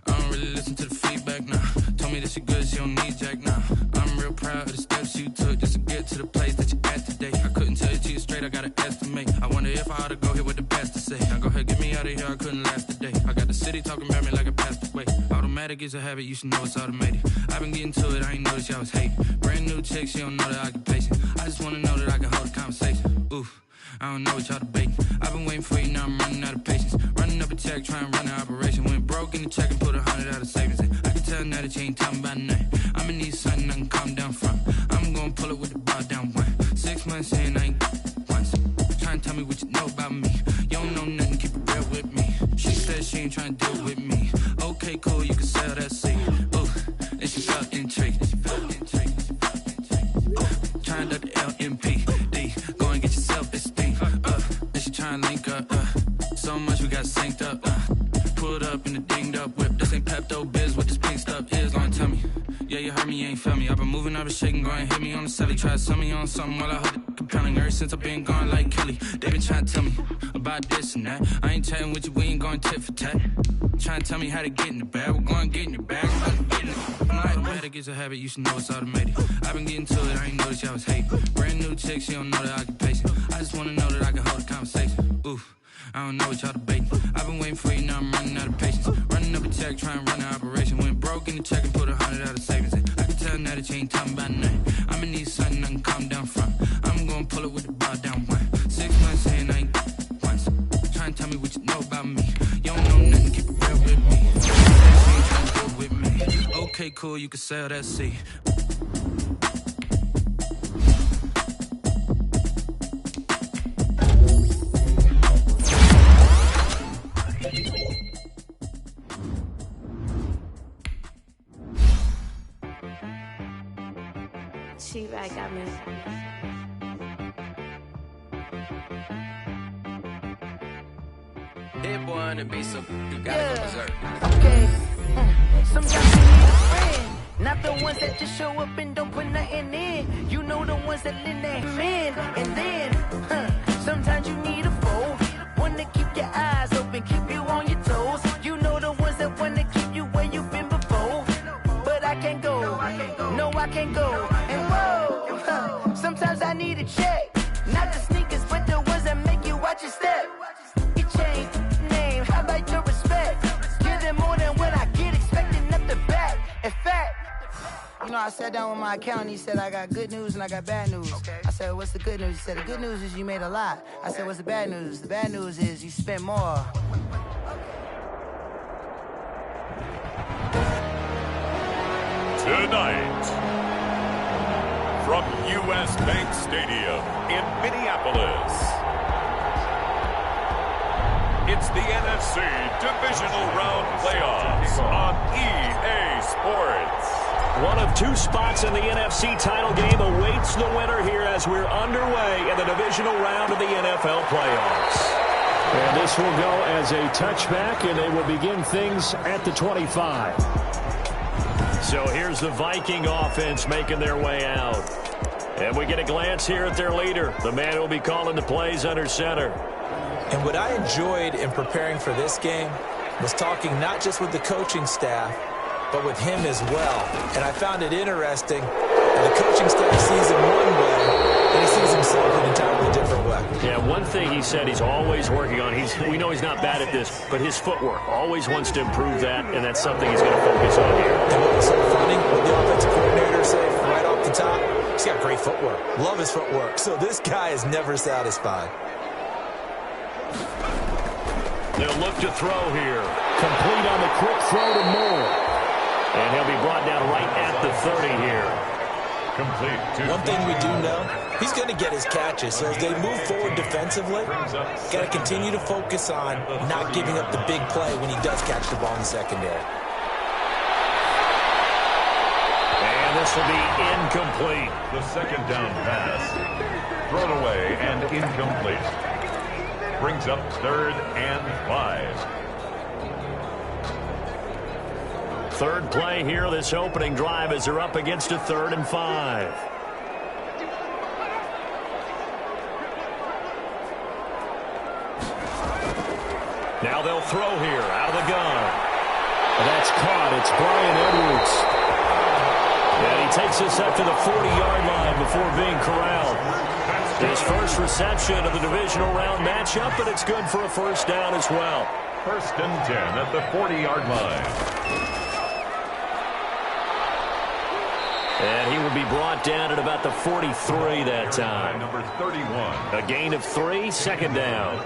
I don't don't really listen to the feedback, nah. Told me that she good, she don't need jack, nah. I'm real proud of the steps you took just to get to the place that you're at today. I couldn't tell it to you straight, I gotta estimate. I wonder if I ought to go here with the best to say. Now go ahead, get me out of here, I couldn't last today. I got the city talking about me like I passed away. Automatic is a habit, you should know it's automated. I've been getting to it, I ain't noticed y'all was hating. Brand new chick, she don't know the occupation. I just wanna know that I can hold a conversation. Oof, I don't know what y'all debating. I've been waiting for you, now I'm running out of patience. Running up a check, trying to run an operation. Went broke in the check and put 100 out of savings in. I can tell now that you ain't talking about nothing. I'ma need something I can calm down from. I'm gonna pull it with the bar down one. 6 months in, I ain't once. Trying to tell me what you know about me. You don't know nothing, keep it real with me. She said she ain't trying to deal with me. Okay, cool, you can sell that seed. Ooh, and she felt intrigued. Trying to the LMPD. Go and get your self-esteem. And she trying to link up. So much we got synced up. Pulled up in the dinged up whip. This ain't Pepto-Biz, what this pink stuff is. Gonna tell me. Yeah, you heard me, you ain't felt me. I've been moving, I've been shaking, go and hit me on the celly. Try to sell me on something while I heard it compelling. Ever since I've been gone like Kelly, they been trying to tell me about this and that. I ain't chatting with you, we ain't going tit for tat. Trying to tell me how to get in the bag, we're going to get in your bag. I'm about to get in it. Automatic is a habit, you should know it's automated. I've been getting to it, I ain't noticed y'all was hating. Brand new chick, she don't know the occupation. I just wanna know that I can hold a conversation. Oof, I don't know what y'all debating. I've been waiting for you, now I'm running out of patience. Running up a check, trying to run an operation. Went broke in the check and put 100 out of savings in. I can tell now that you ain't talking about nothing. I'ma need something I can calm down from. I'm gonna pull it with the bar down one. 6 months in, I ain't once. Trying to tell me what you know about me. You don't know nothing, keep it real with me. She ain't trying to deal with me. Okay, cool, you can sell that seed. She-Rag got me. Hit boy on the beat, so you gotta go berserk. Okay. Sometimes you need a friend, not the ones that just show up and don't put nothing in. You know the ones that lend their hand. And then, sometimes you need a foe, one to keep your eyes open, keep you on your toes. You know the ones that want to keep you where you've been before. But I can't go, no I can't go. And whoa, sometimes I need a check, not the sneakers, but the ones that make you watch your step. It changed name, I like your respect. Give them more than what I get, expecting nothing back. In fact, you know, I sat down with my accountant, he said, I got good news and I got bad news. I said, what's the good news? He said, the good news is you made a lot. I said, what's the bad news? The bad news is you spent more. Tonight, from U.S. Bank Stadium in Minneapolis, it's the NFC Divisional Round Playoffs on EA Sports. One of two spots in the NFC title game awaits the winner here as we're underway in the divisional round of the NFL playoffs. And this will go as a touchback, and they will begin things at the 25. So here's the Viking offense making their way out. And we get a glance here at their leader, the man who will be calling the plays under center. And what I enjoyed in preparing for this game was talking not just with the coaching staff, but with him as well. And I found it interesting that the coaching staff sees him one way, and he sees himself an entirely different way. Yeah, one thing he said he's always working on, we know he's not bad at this, but his footwork, always wants to improve that, and that's something he's going to focus on here. And what was so funny, what the offensive coordinator said right off the top, he's got great footwork. Love his footwork. So this guy is never satisfied. They'll look to throw here. Complete on the quick throw to Moore. And he'll be brought down right at the 30 here. Complete. One thing we do know, he's going to get his catches. So as they move forward defensively, got to continue to focus on not giving up the big play when he does catch the ball in the secondary. And this will be incomplete. The second down pass. Thrown away and incomplete. Brings up 3rd and 5. Third play here, this opening drive, as they're up against a 3rd and 5. Now they'll throw here out of the gun. And that's caught. It's Brian Edwards. And he takes us up to the 40-yard line before being corralled. His first reception of the divisional round matchup, and it's good for a first down as well. First and 10 at the 40-yard line. And he will be brought down at about the 43 that time. Number 31. A gain of 3, second down.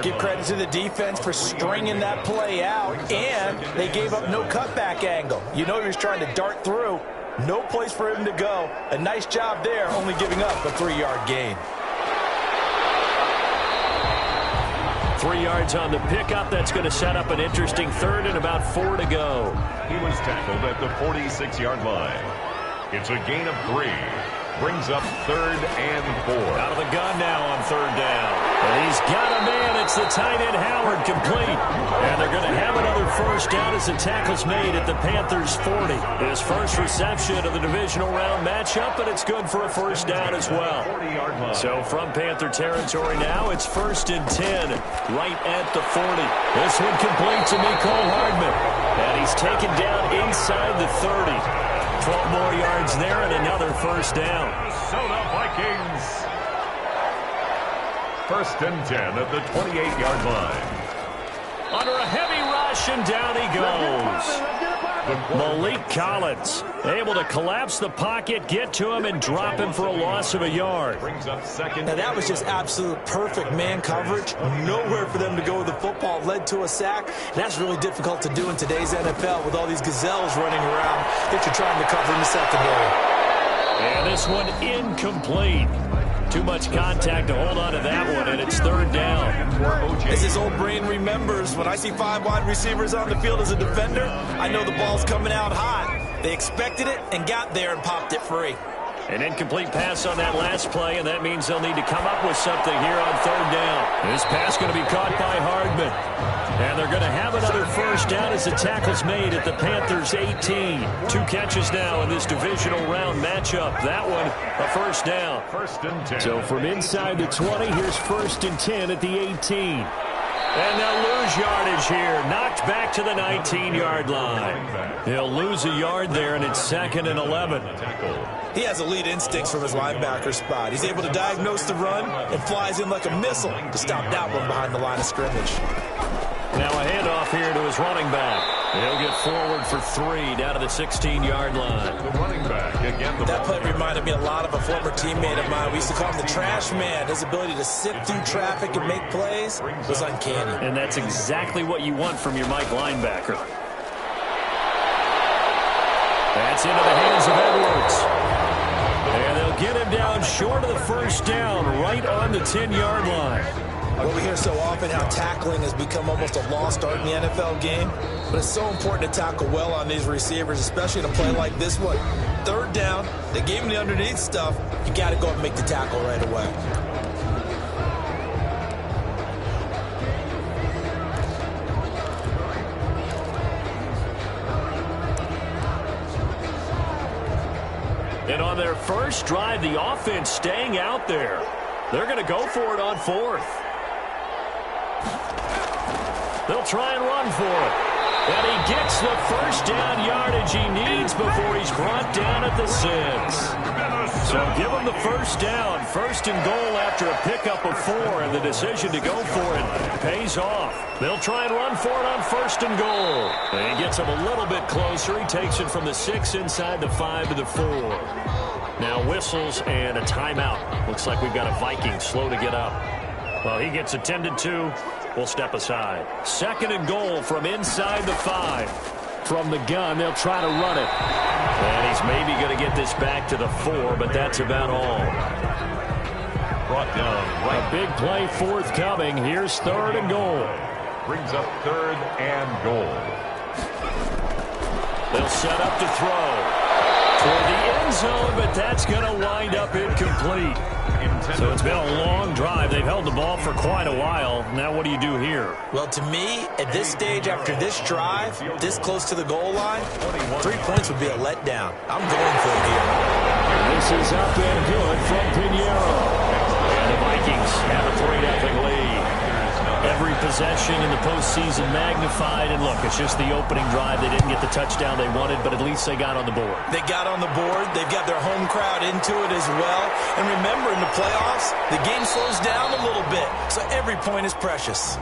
Give credit to the defense for stringing that play out, and they gave up no cutback angle. You know he was trying to dart through. No place for him to go. A nice job there, only giving up a 3-yard gain. 3 yards on the pickup. That's going to set up an interesting third and about 4 to go. He was tackled at the 46-yard line. It's a gain of 3. Brings up third and 4. Out of the gun now on third down. And he's got a man. It's the tight end Howard, complete. And they're going to have another first down as the tackle's made at the Panthers' 40. His first reception of the divisional round matchup, and it's good for a first down as well. So from Panther territory now, it's first and 10 right at the 40. This one complete to Mecole Hardman. And he's taken down inside the 30. 12 more yards there and another first down. Minnesota Vikings. First and 10 at the 28-yard line. Under a heavy rush, and down he goes. Malik Collins able to collapse the pocket, get to him, and drop him for a loss of a yard. Now that was just absolute perfect man coverage. Nowhere for them to go with the football. Led to a sack. That's really difficult to do in today's NFL with all these gazelles running around that you're trying to cover in the secondary. And this one incomplete. Too much contact to hold on to that one, and it's third down. As his old brain remembers, when I see 5 wide receivers on the field as a defender, I know the ball's coming out hot. They expected it and got there and popped it free. An incomplete pass on that last play, and that means they'll need to come up with something here on third down. This pass going to be caught by Hardman. And they're going to have another first down as the tackle's made at the Panthers' 18. 2 catches now in this divisional round matchup. That one, a first down. First and 10. So from inside the 20, here's first and 10 at the 18. And they'll lose yardage here. Knocked back to the 19-yard line. They'll lose a yard there, and it's second and 11. He has elite instincts from his linebacker spot. He's able to diagnose the run and flies in like a missile to stop that one behind the line of scrimmage. Now a handoff here to his running back. He'll get forward for 3 down to the 16-yard line. The running back again. That play reminded me a lot of a former teammate of mine. We used to call him the trash man. His ability to sift through traffic and make plays was uncanny. And that's exactly what you want from your Mike linebacker. That's into the hands of Edwards. And they'll get him down short of the first down, right on the 10-yard line. Well, we hear so often how tackling has become almost a lost art in the NFL game, but it's so important to tackle well on these receivers, especially in a play like this one. Third down, they gave him the underneath stuff. You got to go and make the tackle right away. And on their first drive, the offense staying out there. They're going to go for it on 4th. They'll try and run for it. And he gets the first down yardage he needs before he's brought down at the 6. So give him the first down. First and goal after a pickup of 4. And the decision to go for it pays off. They'll try and run for it on first and goal. And he gets him a little bit closer. He takes it from the 6 inside the 5 to the 4. Now whistles and a timeout. Looks like we've got a Viking slow to get up. Well, he gets attended to. We'll step aside. Second and goal from inside the 5. From the gun, they'll try to run it. And he's maybe going to get this back to the 4, but that's about all. Brought down right. A big play forthcoming. Here's third and goal. Brings up third and goal. They'll set up to throw toward the end zone, but that's going to wind up incomplete. So it's been a long drive. They've held the ball for quite a while. Now what do you do here? Well, to me, at this stage after this drive, this close to the goal line, 3 points would be a letdown. I'm going for it here. This is up and good from Pinheiro. And the Vikings have a 3-0 lead. And Every possession in the postseason magnified. And look, it's just the opening drive. They didn't get the touchdown they wanted, but at least they got on the board. They got on the board. They've got their home crowd into it as well. And remember, in the playoffs, the game slows down a little bit. So every point is precious.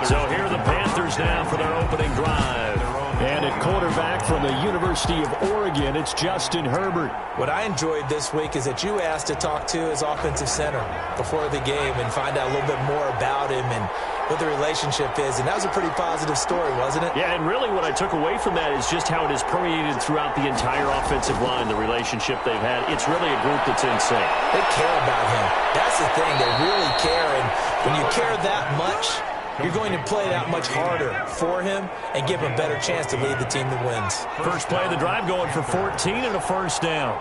So here are the Panthers now for their opening drive. And at quarterback from the University of Oregon, it's Justin Herbert. What I enjoyed this week is that you asked to talk to his offensive center before the game and find out a little bit more about him and what the relationship is. And that was a pretty positive story, wasn't it? Yeah, and really what I took away from that is just how it has permeated throughout the entire offensive line, the relationship they've had. It's really a group that's in sync. They care about him. That's the thing. They really care. And when you care that much, you're going to play that much harder for him and give him a better chance to lead the team that wins. First play of the drive going for 14 and a first down.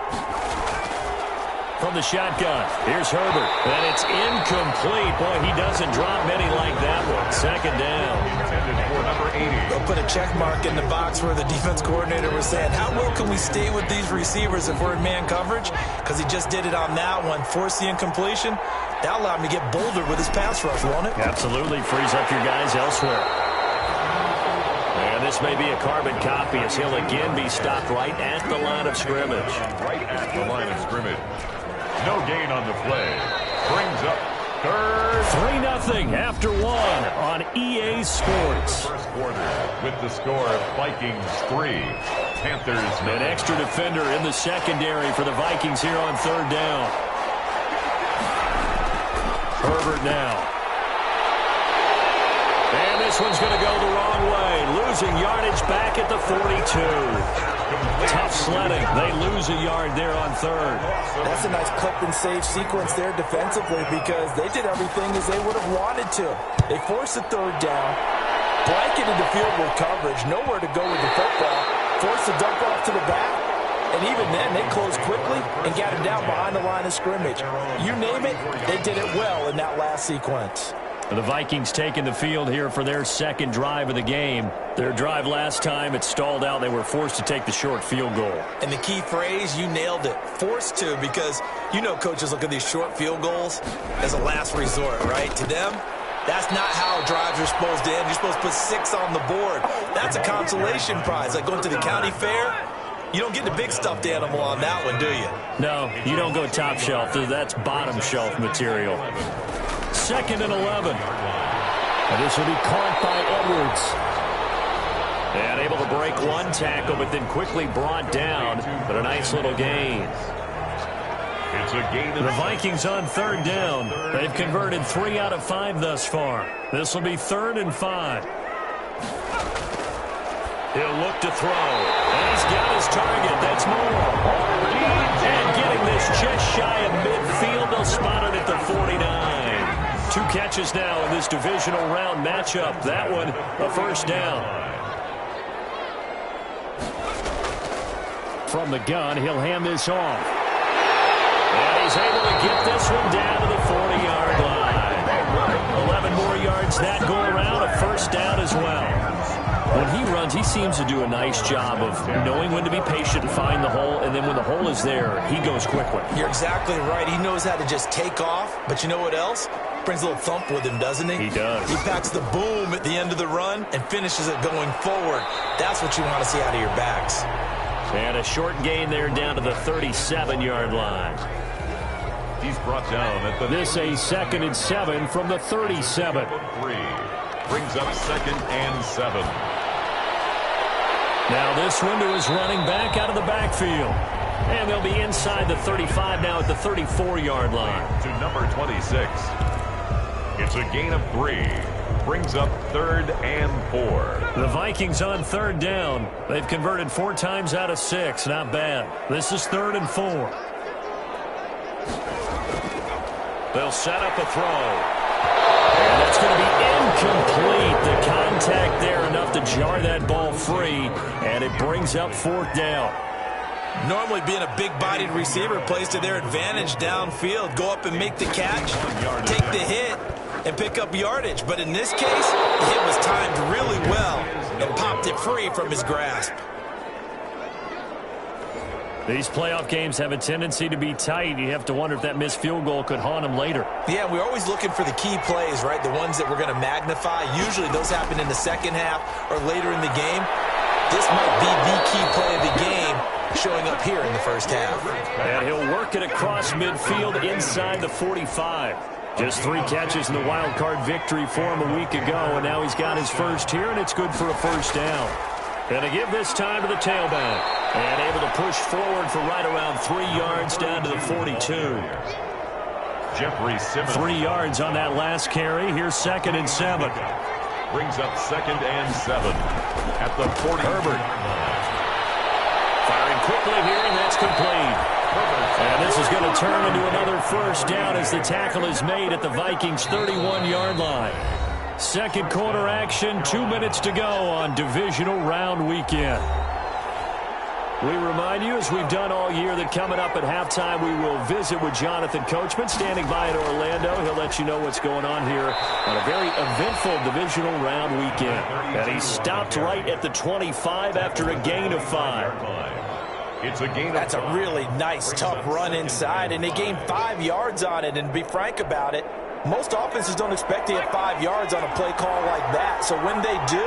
From the shotgun, here's Herbert, and it's incomplete. Boy, he doesn't drop many like that one. Second down. They'll put a check mark in the box where the defense coordinator was saying, how well can we stay with these receivers if we're in man coverage? Because he just did it on that one, forced the incompletion. That allowed him to get bolder with his pass rush, won't it? Absolutely. Frees up your guys elsewhere. And this may be a carbon copy as he'll again be stopped right at the line of scrimmage. Right at the line of scrimmage. No gain on the play. Brings up third. 3-0 after one on EA Sports. First quarter with the score Vikings 3, Panthers 9. An extra defender in the secondary for the Vikings here on third down. Herbert now. And this one's going to go the wrong way. Losing yardage back at the 42. Tough sledding. They lose a yard there on third. That's a nice clip and save sequence there defensively because they did everything as they would have wanted to. They forced the third down, blanketed the field with coverage, nowhere to go with the football, forced the dump off to the back, and even then they closed quickly and got him down behind the line of scrimmage. You name it, they did it well in that last sequence. The Vikings taking the field here for their second drive of the game. Their drive last time, it stalled out. They were forced to take the short field goal. And the key phrase, you nailed it, forced to, because you know coaches look at these short field goals as a last resort, right? To them, that's not how drives are supposed to end. You're supposed to put 6 on the board. That's a consolation prize, like going to the county fair. You don't get the big stuffed animal on that one, do you? No, you don't go top shelf. That's bottom shelf material. 2nd and 11. And this will be caught by Edwards. And able to break one tackle, but then quickly brought down. But a nice little gain. It's a gain. The Vikings on third down. They've converted 3 out of 5 thus far. This will be 3rd and 5. He'll look to throw. And he's got his target. That's more. And getting this just shy of midfield. They'll spot it at the 49. 2 catches now in this divisional round matchup. That one, a first down. From the gun, he'll hand this off. And he's able to get this one down to the 40-yard line. 11 more yards that go around, a first down as well. When he runs, he seems to do a nice job of knowing when to be patient and find the hole, and then when the hole is there, he goes quickly. You're exactly right. He knows how to just take off, but you know what else? Brings a little thump with him, doesn't he? He does. He packs the boom at the end of the run and finishes it going forward. That's what you want to see out of your backs. And a short gain there down to the 37-yard line. He's brought down at the... This a 2nd and 7 from the 37. 3. Brings up 2nd and 7. Now this one to his running back out of the backfield. And they'll be inside the 35 now at the 34-yard line. To number 26. It's a gain of 3. Brings up 3rd and 4. The Vikings on third down. They've converted 4 times out of 6. Not bad. This is 3rd and 4. They'll set up a throw. And that's going to be incomplete. The contact there enough to jar that ball free. And it brings up 4th down. Normally being a big-bodied receiver plays to their advantage downfield. Go up and make the catch, take the hit, and pick up yardage. But in this case, the hit was timed really well and popped it free from his grasp. These playoff games have a tendency to be tight. You have to wonder if that missed field goal could haunt them later. Yeah, we're always looking for the key plays, right? The ones that we're going to magnify. Usually those happen in the second half or later in the game. This might be the key play of the game showing up here in the first half. And he'll work it across midfield inside the 45. Just 3 catches in the wild card victory for him a week ago, and now he's got his first here, and it's good for a first down. And to give this time to the tailback. And able to push forward for right around 3 yards down to the 42. Jeffrey Simmons. 3 yards on that last carry. Here's 2nd and 7. Brings up 2nd and 7 at the 40. Herbert. Firing quickly here, and that's complete. And this is going to turn into another first down as the tackle is made at the Vikings' 31-yard line. Second quarter action, 2 minutes to go on divisional round weekend. We remind you, as we've done all year, that coming up at halftime, we will visit with Jonathan Coachman, standing by in Orlando. He'll let you know what's going on here on a very eventful divisional round weekend. And he stopped right at the 25 after a gain of 5. It's a gain. That's a really nice, tough run inside, and they gained 5 yards on it. And to be frank about it, most offenses don't expect to get 5 yards on a play call like that. So when they do,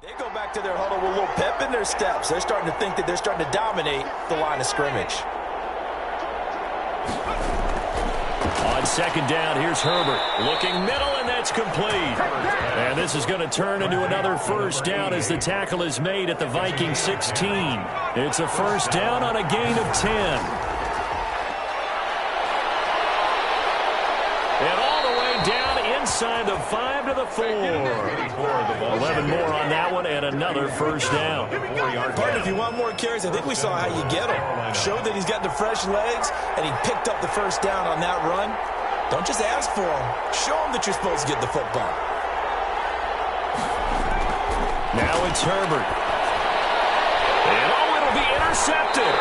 they go back to their huddle with a little pep in their steps. They're starting to think that they're starting to dominate the line of scrimmage. On 2nd down, here's Herbert. Looking middle, and that's complete. And this is going to turn into another first down as the tackle is made at the Vikings 16. It's a first down on a gain of 10. And all the way down inside the 5 to the 4. 11 more on that one, and another first down. Pardon, if you want more carries, I think we saw how you get him. Showed that he's got the fresh legs, and he picked up the first down on that run. Don't just ask for him. Show him that you're supposed to get the football. Now it's Herbert. And it'll be intercepted.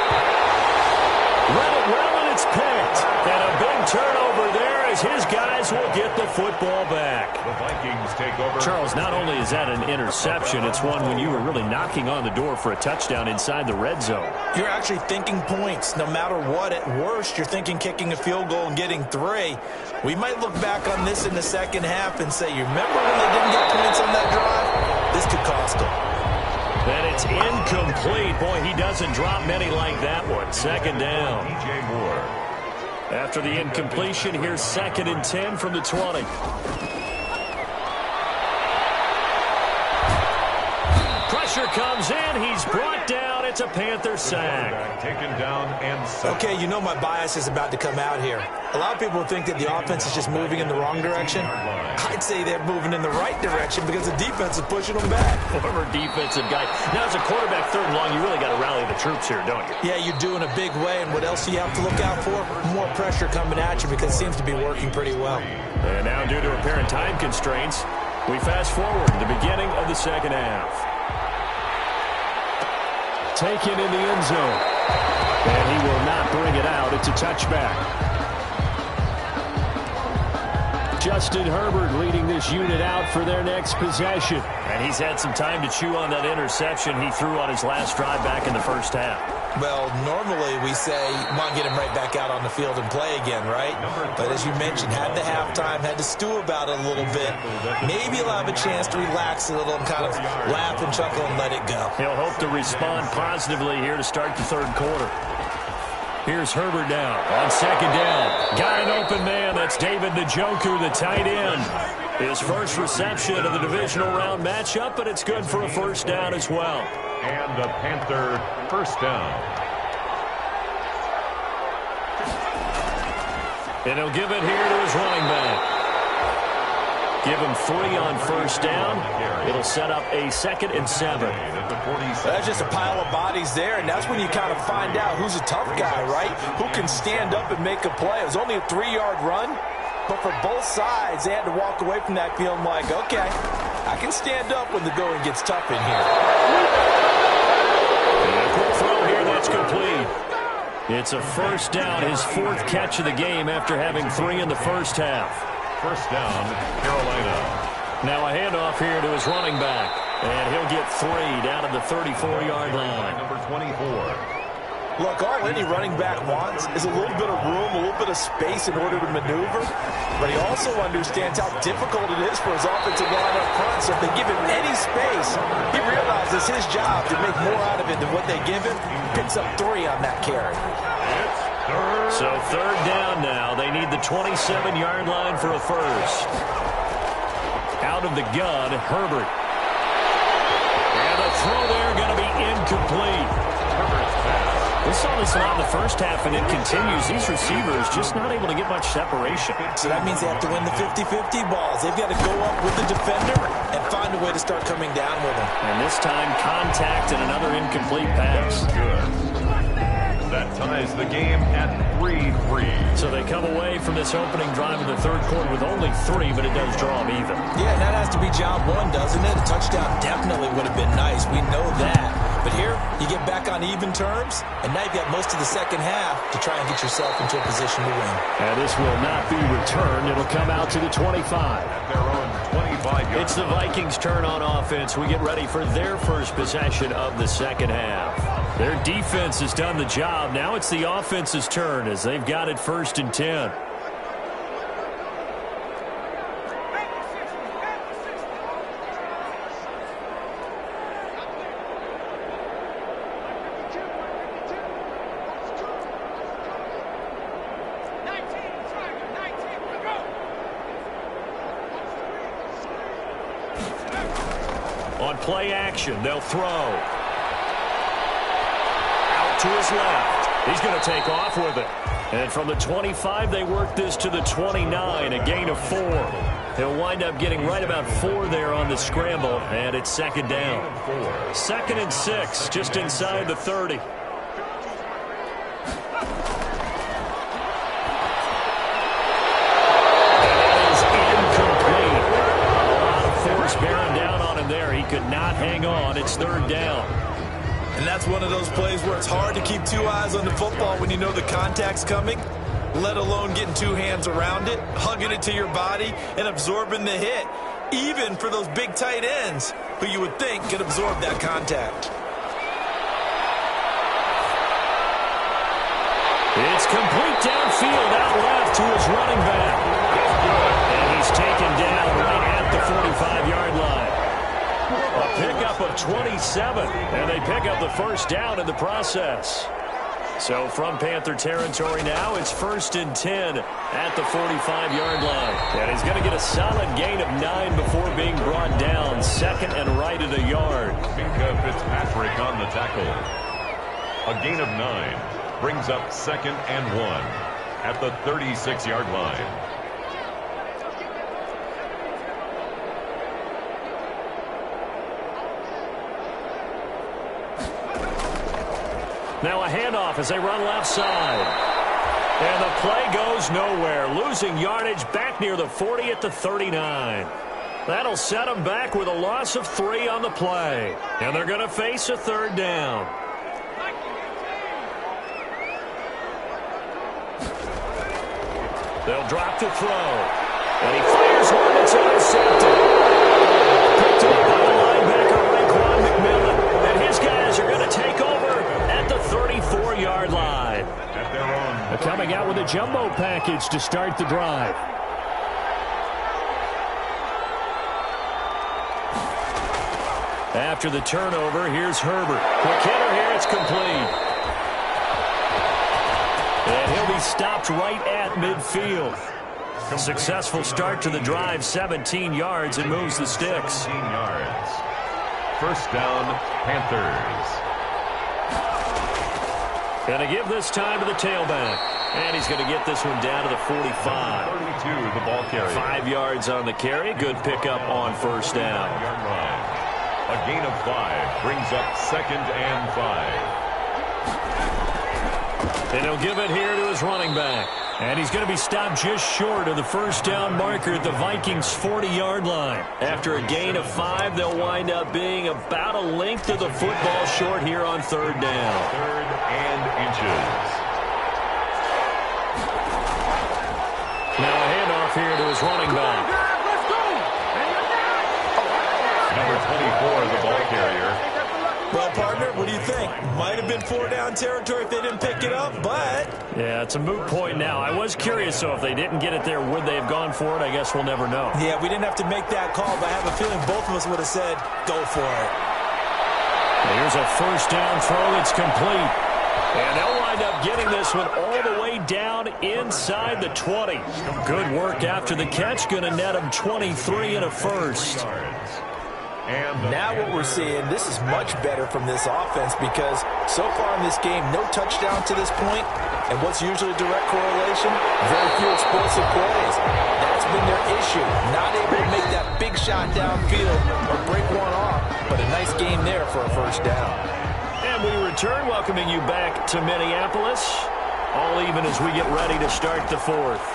Read it well, and it's picked. And a big turnover there as his guys will get the football back. The Vikings take over. Charles, not only is that an interception, it's one when you were really knocking on the door for a touchdown inside the red zone. You're actually thinking points. No matter what, at worst, you're thinking kicking a field goal and getting 3. We might look back on this in the second half and say, you remember when they didn't get points on that drive? This could cost them. And it's incomplete. Boy, he doesn't drop many like that one. 2nd down. DJ Moore. After the incompletion, here's 2nd and 10 from the 20. Pressure comes in. He's brought down. It's a Panther sack. Taken down and sacked. Okay, you know my bias is about to come out here. A lot of people think that the offense is just moving in the wrong direction. I'd say they're moving in the right direction because the defense is pushing them back. Former defensive guy. Now, as a quarterback 3rd and long, you really got to rally the troops here, don't you? Yeah, you do in a big way. And what else do you have to look out for? More pressure coming at you because it seems to be working pretty well. And now, due to apparent time constraints, we fast forward to the beginning of the second half. Taken in the end zone. And he will not bring it out. It's a touchback. Justin Herbert leading this unit out for their next possession. And he's had some time to chew on that interception he threw on his last drive back in the first half. Well, normally we say, come on, get him right back out on the field and play again, right? But as you mentioned, had the halftime, had to stew about it a little bit. Maybe he'll have a chance to relax a little and kind of laugh and chuckle and let it go. He'll hope to respond positively here to start the third quarter. Here's Herbert now on second down. Got an open man. That's David Njoku, the tight end. His first reception of the divisional round matchup, but it's good for a first down as well. And the Panther first down. And he'll give it here to his running back. Give him 3 on first down. It'll set up a 2nd and 7. That's just a pile of bodies there, and that's when you kind of find out who's a tough guy, right? Who can stand up and make a play. It was only a 3-yard run, but for both sides, they had to walk away from that feeling like, okay, I can stand up when the going gets tough in here. And a quick throw here, that's complete. It's a first down, his 4th catch of the game after having 3 in the first half. First down, Carolina. Now a handoff here to his running back. And he'll get 3 down at the 34-yard line. Number 24. Look, all any running back wants is a little bit of room, a little bit of space in order to maneuver. But he also understands how difficult it is for his offensive line up front. So if they give him any space, he realizes his job to make more out of it than what they give him. Picks up 3 on that carry. So third down now. They need the 27-yard line for a first. Out of the gun, Herbert. And the throw there going to be incomplete. We saw this a lot in the first half, and it continues. These receivers just not able to get much separation. So that means they have to win the 50-50 balls. They've got to go up with the defender and find a way to start coming down with him. And this time, contact and another incomplete pass. Good. That ties the game at 3-3. So they come away from this opening drive in the third quarter with only 3, but it does draw them even. Yeah, and that has to be job 1, doesn't it? A touchdown definitely would have been nice. We know that. But here, you get back on even terms, and now you've got most of the second half to try and get yourself into a position to win. And this will not be returned. It'll come out to the 25. At their own 25-yard. It's the Vikings' turn on offense. We get ready for their first possession of the second half. Their defense has done the job. Now it's the offense's turn as they've got it 1st and 10. On play action, they'll throw. Out to his left. He's going to take off with it. And from the 25, they work this to the 29, a gain of 4. He'll wind up getting right about 4 there on the scramble, and it's 2nd down. 2nd and 6, just inside the 30. Bearing down on him there. He could not hang on. It's 3rd down. And that's one of those plays where it's hard to keep 2 eyes on the football when you know the contact's coming, let alone getting 2 hands around it, hugging it to your body, and absorbing the hit, even for those big tight ends who you would think could absorb that contact. It's complete downfield out left to his running back. And he's taken down right at the 45-yard line. A pickup of 27, and they pick up the first down in the process. So from Panther territory now, it's 1st and 10 at the 45-yard line. And he's going to get a solid gain of 9 before being brought down. 2nd and right at a yard. Minka Fitzpatrick on the tackle. A gain of 9 brings up 2nd and 1 at the 36-yard line. Now a handoff as they run left side. And the play goes nowhere. Losing yardage back near the 40 at the 39. That'll set them back with a loss of 3 on the play. And they're going to face a 3rd down. They'll drop to throw. And he fires one that's intercepted. Picked up by the linebacker, Raekwon McMillan. And his guys are going to take over at the 35. 2-yard line. At their own. Coming out with a jumbo package to start the drive. After the turnover, here's Herbert. Quick hitter here, it's complete. And he'll be stopped right at midfield. Successful start to the drive, 17 yards, and moves the sticks. 17 yards. First down, Panthers. Going to give this time to the tailback. And he's going to get this one down to the 45. 32, the ball carrier. 5 yards on the carry. Good pickup on first down. A gain of 5 brings up 2nd and 5. And he'll give it here to his running back. And he's going to be stopped just short of the first down marker at the Vikings' 40-yard line. After a gain of 5, they'll wind up being about a length of the football short here on 3rd down. 3rd and inches. Now a handoff here to his running back. Number 24, the ball carrier. Well, partner, what do you think? Might have been 4-down territory if they didn't pick it up, but... Yeah, it's a moot point now. I was curious, so if they didn't get it there, would they have gone for it? I guess we'll never know. Yeah, we didn't have to make that call, but I have a feeling both of us would have said, go for it. Here's a first down throw that's complete. And they'll wind up getting this one all the way down inside the 20. Good work after the catch. Going to net them 23 and a first. And now what we're seeing, this is much better from this offense because so far in this game, no touchdown to this point, and what's usually a direct correlation? Very few explosive plays. That's been their issue. Not able to make that big shot downfield or break one off, but a nice game there for a first down. And we return, welcoming you back to Minneapolis, all even as we get ready to start the 4th.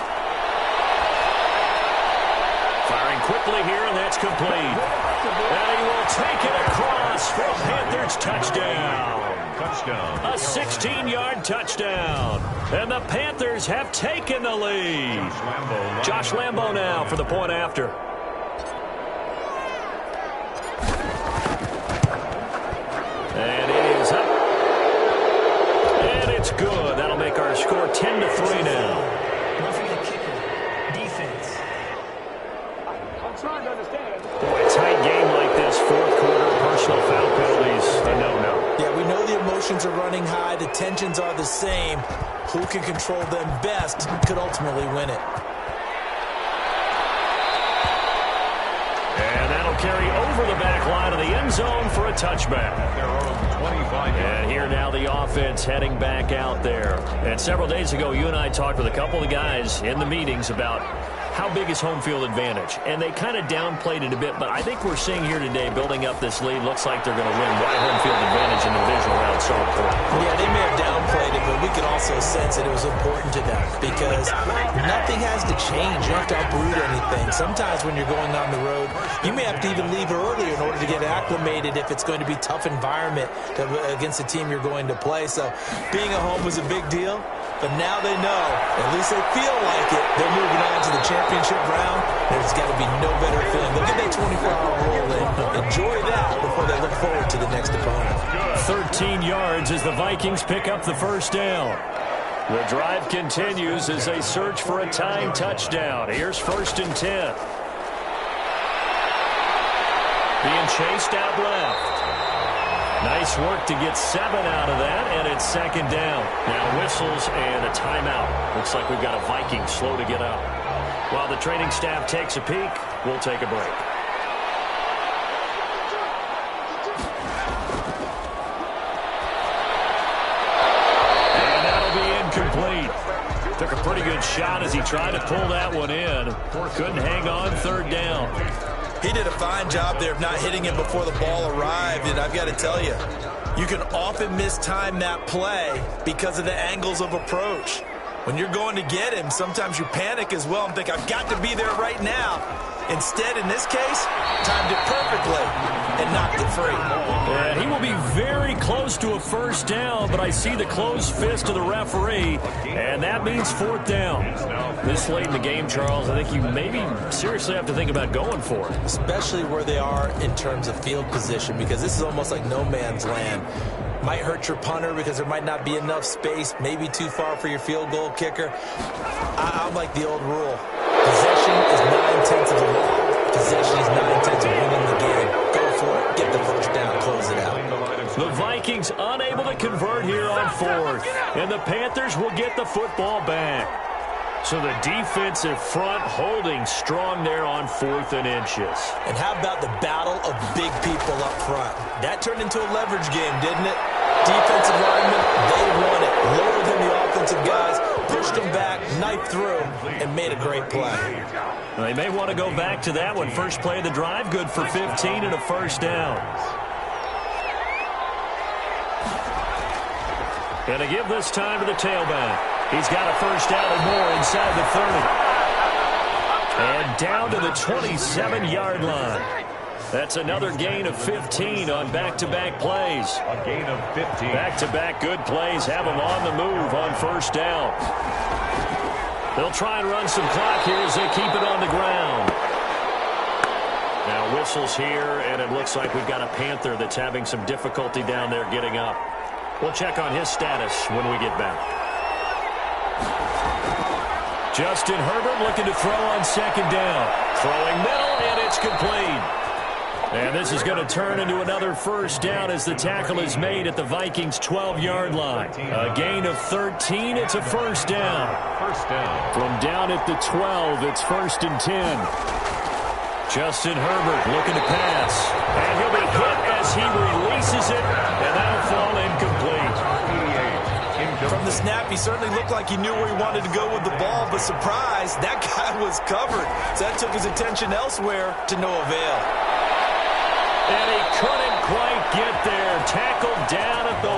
Firing quickly here, and that's complete. And he will take it across for a Panthers touchdown. A 16-yard touchdown. And the Panthers have taken the lead. Josh Lambo now for the point after. And it is up. And it's good. That'll make our score 10-3 now. Boy, a tight game like this, 4th quarter, personal foul penalties, a no-no. Yeah, we know the emotions are running high, the tensions are the same. Who can control them best could ultimately win it. And that'll carry over the back line of the end zone for a touchback. And here now the offense heading back out there. And several days ago, you and I talked with a couple of guys in the meetings about how big is home field advantage? And they kind of downplayed it a bit, but I think we're seeing here today, building up this lead, looks like they're going to win. Why home field advantage in the divisional round so important? Yeah, they may have downplayed it, but we could also sense that it was important to them because nothing has to change. You don't have to uproot anything. Sometimes when you're going on the road, you may have to even leave earlier in order to get acclimated if it's going to be a tough environment against the team you're going to play. So being at home was a big deal. But now they know, at least they feel like it, they're moving on to the championship round. There's got to be no better feeling. They'll get that 24-hour roll in. Enjoy that before they look forward to the next opponent. 13 yards as the Vikings pick up the first down. The drive continues as they search for a tying touchdown. Here's 1st and 10. Being chased out left. Nice work to get 7 out of that, and it's 2nd down. Now whistles and a timeout. Looks like we've got a Viking slow to get out. While the training staff takes a peek, we'll take a break. And that'll be incomplete. Took a pretty good shot as he tried to pull that one in. Couldn't hang on, 3rd down. He did a fine job there of not hitting him before the ball arrived, and I've got to tell you, you can often mistime that play because of the angles of approach. When you're going to get him, sometimes you panic as well and think, I've got to be there right now. Instead, in this case, timed it perfectly and knocked it free. And he will be very close to a first down, but I see the closed fist of the referee, and that means 4th down. This late in the game, Charles, I think you maybe seriously have to think about going for it. Especially where they are in terms of field position, because this is almost like no man's land. Might hurt your punter because there might not be enough space, maybe too far for your field goal kicker. I like the old rule. Possession is 9/10 of the law. Possession is 9/10 of winning the game. Go for it. Get the first down. Close it out. The Vikings unable to convert here on fourth. And the Panthers will get the football back. So the defensive front holding strong there on 4th and inches. And how about the battle of big people up front? That turned into a leverage game, didn't it? Defensive linemen, they won it. Lower than the offensive guys, pushed them back, knifed through, and made a great play. They may want to go back to that one. First play of the drive, good for 15 and a first down. And to give this time to the tailback. He's got a first down and more inside the 30. And down to the 27-yard line. That's another gain of 15 on back-to-back plays. A gain of 15. Back-to-back good plays have them on the move on first down. They'll try and run some clock here as they keep it on the ground. Now whistles here, and it looks like we've got a Panther that's having some difficulty down there getting up. We'll check on his status when we get back. Justin Herbert looking to throw on second down. Throwing middle, and it's complete. And this is going to turn into another first down as the tackle is made at the Vikings' 12-yard line. A gain of 13, it's a first down. First down. From down at the 12, it's 1st and 10. Justin Herbert looking to pass. And he'll be hit as he releases it, and that'll fall incomplete. From the snap, he certainly looked like he knew where he wanted to go with the ball, but surprise, that guy was covered. So that took his attention elsewhere to no avail. And he couldn't quite get there. Tackled down at the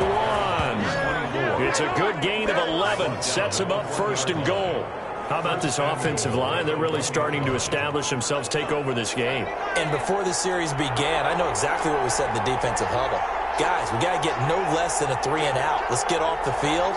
1. It's a good gain of 11. Sets him up 1st and goal. How about this offensive line? They're really starting to establish themselves, take over this game. And before the series began, I know exactly what we said in the defensive huddle. Guys, we got to get no less than a 3 and out. Let's get off the field.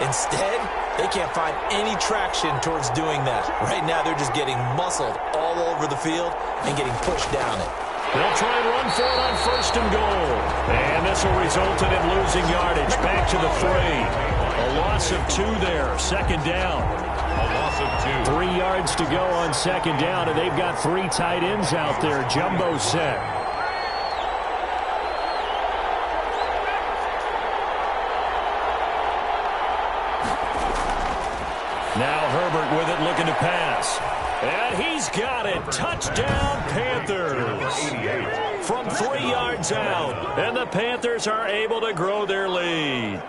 Instead, they can't find any traction towards doing that. Right now, they're just getting muscled all over the field and getting pushed down it. They'll try and run for it on 1st and goal. And this will result in him losing yardage. Back to the 3. A loss of 2 there. Second down. A loss of 2. 3 yards to go on second down, and they've got 3 tight ends out there. Jumbo set. Now Herbert with it, looking to pass. And he's got it. Touchdown, Panthers. From 3 yards out. And the Panthers are able to grow their lead.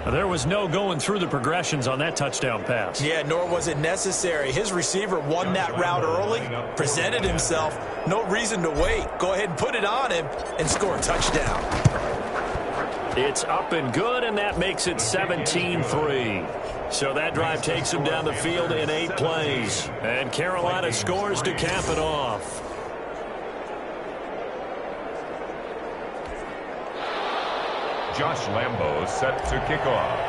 There was no going through the progressions on that touchdown pass. Yeah, nor was it necessary. His receiver won that route early, presented himself. No reason to wait. Go ahead and put it on him and score a touchdown. It's up and good, and that makes it 17-3. So that drive takes them down the field in 8 plays. And Carolina scores to cap it off. Josh Lambo set to kick off.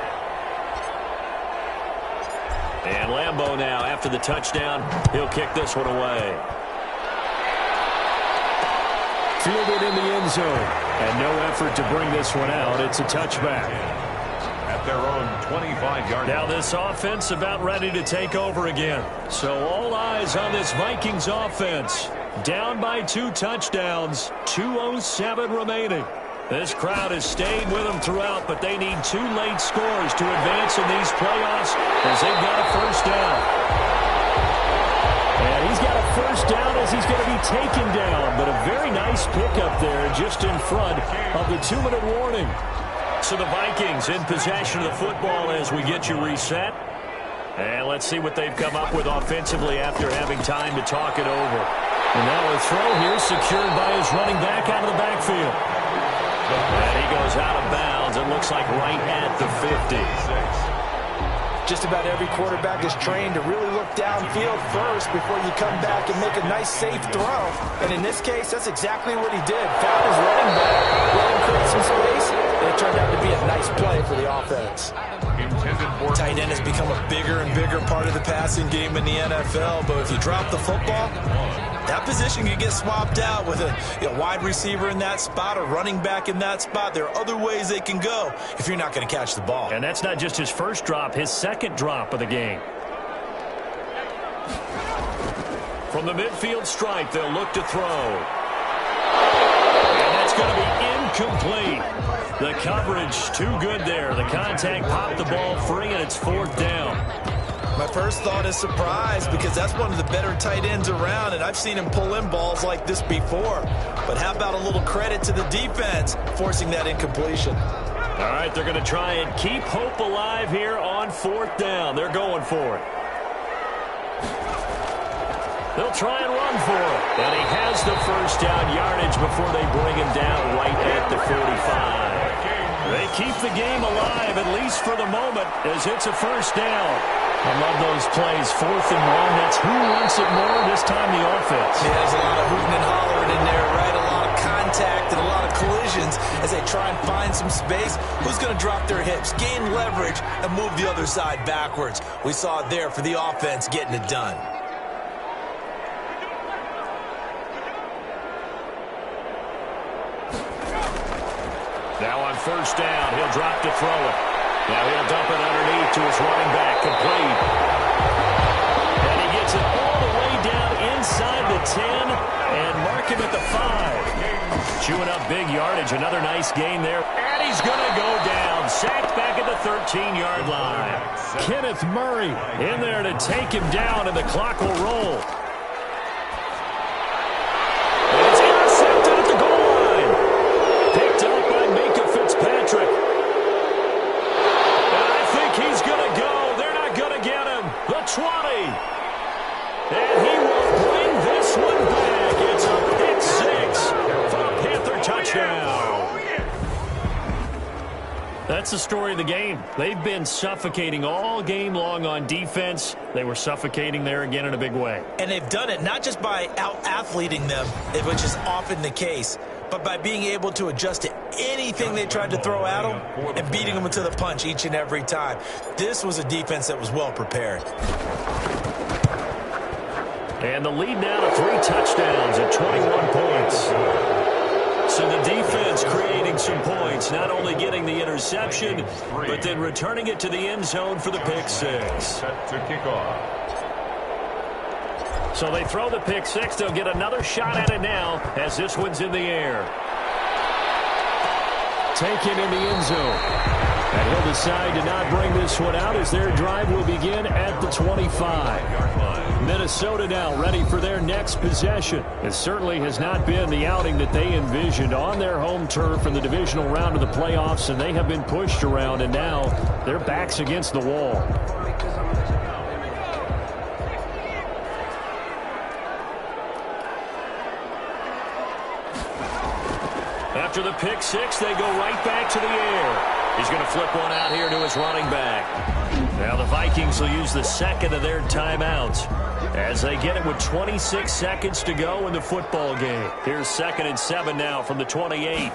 And Lambo now, after the touchdown, he'll kick this one away. Fielded in the end zone. And no effort to bring this one out. It's a touchback. At their own 25-yard line. Now this offense about ready to take over again. So all eyes on this Vikings offense. Down by 2 touchdowns. 2:07 remaining. This crowd has stayed with them throughout, but they need 2 late scores to advance in these playoffs as they've got a first down. And he's got a first down as he's going to be taken down, but a very nice pickup there just in front of the 2-minute warning. So the Vikings in possession of the football as we get you reset. And let's see what they've come up with offensively after having time to talk it over. And now a throw here secured by his running back out of the backfield. And he goes out of bounds. It looks like right at the 50. Just about every quarterback is trained to really look downfield first before you come back and make a nice, safe throw. And in this case, that's exactly what he did. Found his running back, let him create some space, and it turned out to be a nice play for the offense. Tight end has become a bigger and bigger part of the passing game in the NFL, but if you drop the football, That position can get swapped out with a wide receiver in that spot, a running back in that spot. There are other ways they can go if you're not going to catch the ball. And that's not just his first drop, his second drop of the game. From the midfield stripe, they'll look to throw. And that's going to be incomplete. The coverage too good there. The contact popped the ball free, and it's fourth down. My first thought is surprise, because that's one of the better tight ends around, and I've seen him pull in balls like this before. But how about a little credit to the defense forcing that incompletion? All right, they're going to try and keep hope alive here on fourth down. They're going for it. They'll try and run for it. And he has the first down yardage before they bring him down right at the 45. They keep the game alive, at least for the moment, as it's a first down. I love those plays. 4th and 1. That's who wants it more this time, the offense. Yeah, there's a lot of hooting and hollering in there, right? A lot of contact and a lot of collisions as they try and find some space. Who's going to drop their hips, gain leverage, and move the other side backwards? We saw it there for the offense getting it done. Now on first down, he'll drop to throw it. Now he'll dump it underneath to his running back, complete. And he gets it all the way down inside the 10 and mark him at the 5. Chewing up big yardage, another nice gain there. And he's going to go down, sacked back at the 13-yard line. Kenneth Murray in there to take him down, and the clock will roll. And it's intercepted at the goal line. Picked up by Minka Fitzpatrick. And I think he's going to go. They're not going to get him. The 20. And he will bring this one back. It's a pick 6 for a Panther touchdown. That's the story of the game. They've been suffocating all game long on defense. They were suffocating there again in a big way. And they've done it not just by out-athleting them, which is often the case, but by being able to adjust to anything they tried to throw at them and beating them to the punch each and every time. This was a defense that was well prepared. And the lead now to 3 touchdowns at 21 points. So the defense creating some points, not only getting the interception, but then returning it to the end zone for the pick 6. Set to kick off. So they throw the pick 6. They'll get another shot at it now as this one's in the air. taken in the end zone. And he'll decide to not bring this one out as their drive will begin at the 25-yard line. Minnesota now ready for their next possession. It certainly has not been the outing that they envisioned on their home turf in the divisional round of the playoffs, and they have been pushed around, and now their backs against the wall. After the pick six, they go right back to the air. He's going to flip one out here to his running back. Now the Vikings will use the second of their timeouts as they get it with 26 seconds to go in the football game. Here's 2nd and 7 now from the 28. He's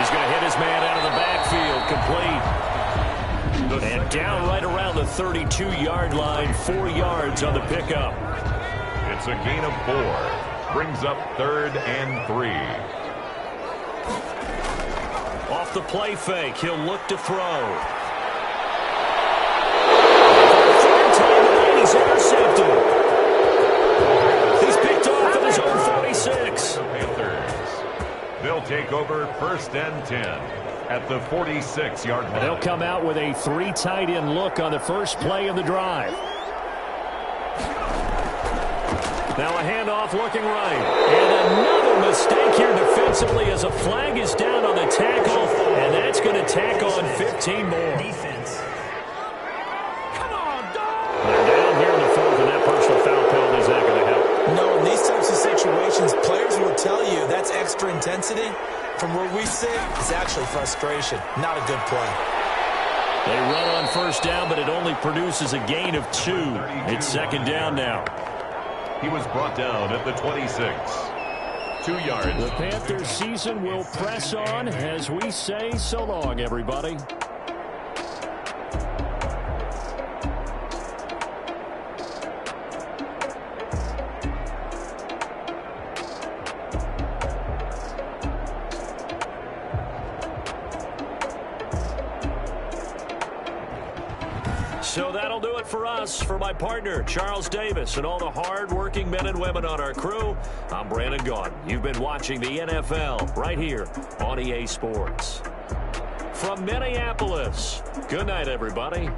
going to hit his man out of the backfield, complete. And down right around the 32-yard line, 4 yards on the pickup. It's a gain of 4. Brings up 3rd and 3. Off the play fake, he'll look to throw. He's intercepted. He's picked off at his own 46. Panthers. They'll take over 1st and 10 at the 46-yard line. They'll come out with a 3 tight end look on the first play of the drive. Now a handoff looking right. And another mistake here defensively as a flag is down on the tackle, and that's going to tack on 15 more. Defense. Come on, dog! They're down here in the 4th, and that personal foul penalty is not going to help. No, in these types of situations, players will tell you that's extra intensity. From where we sit, it's actually frustration. Not a good play. They run on 1st down, but it only produces a gain of 2. It's 2nd down now. He was brought down at the 26. 2 yards. The Panthers season will press on as we say so long, everybody. So that'll do it for us. For my partner, Charles Davis, and all the hard-working men and women on our crew, I'm Brandon Gaudin. You've been watching the NFL right here on EA Sports. From Minneapolis, good night, everybody.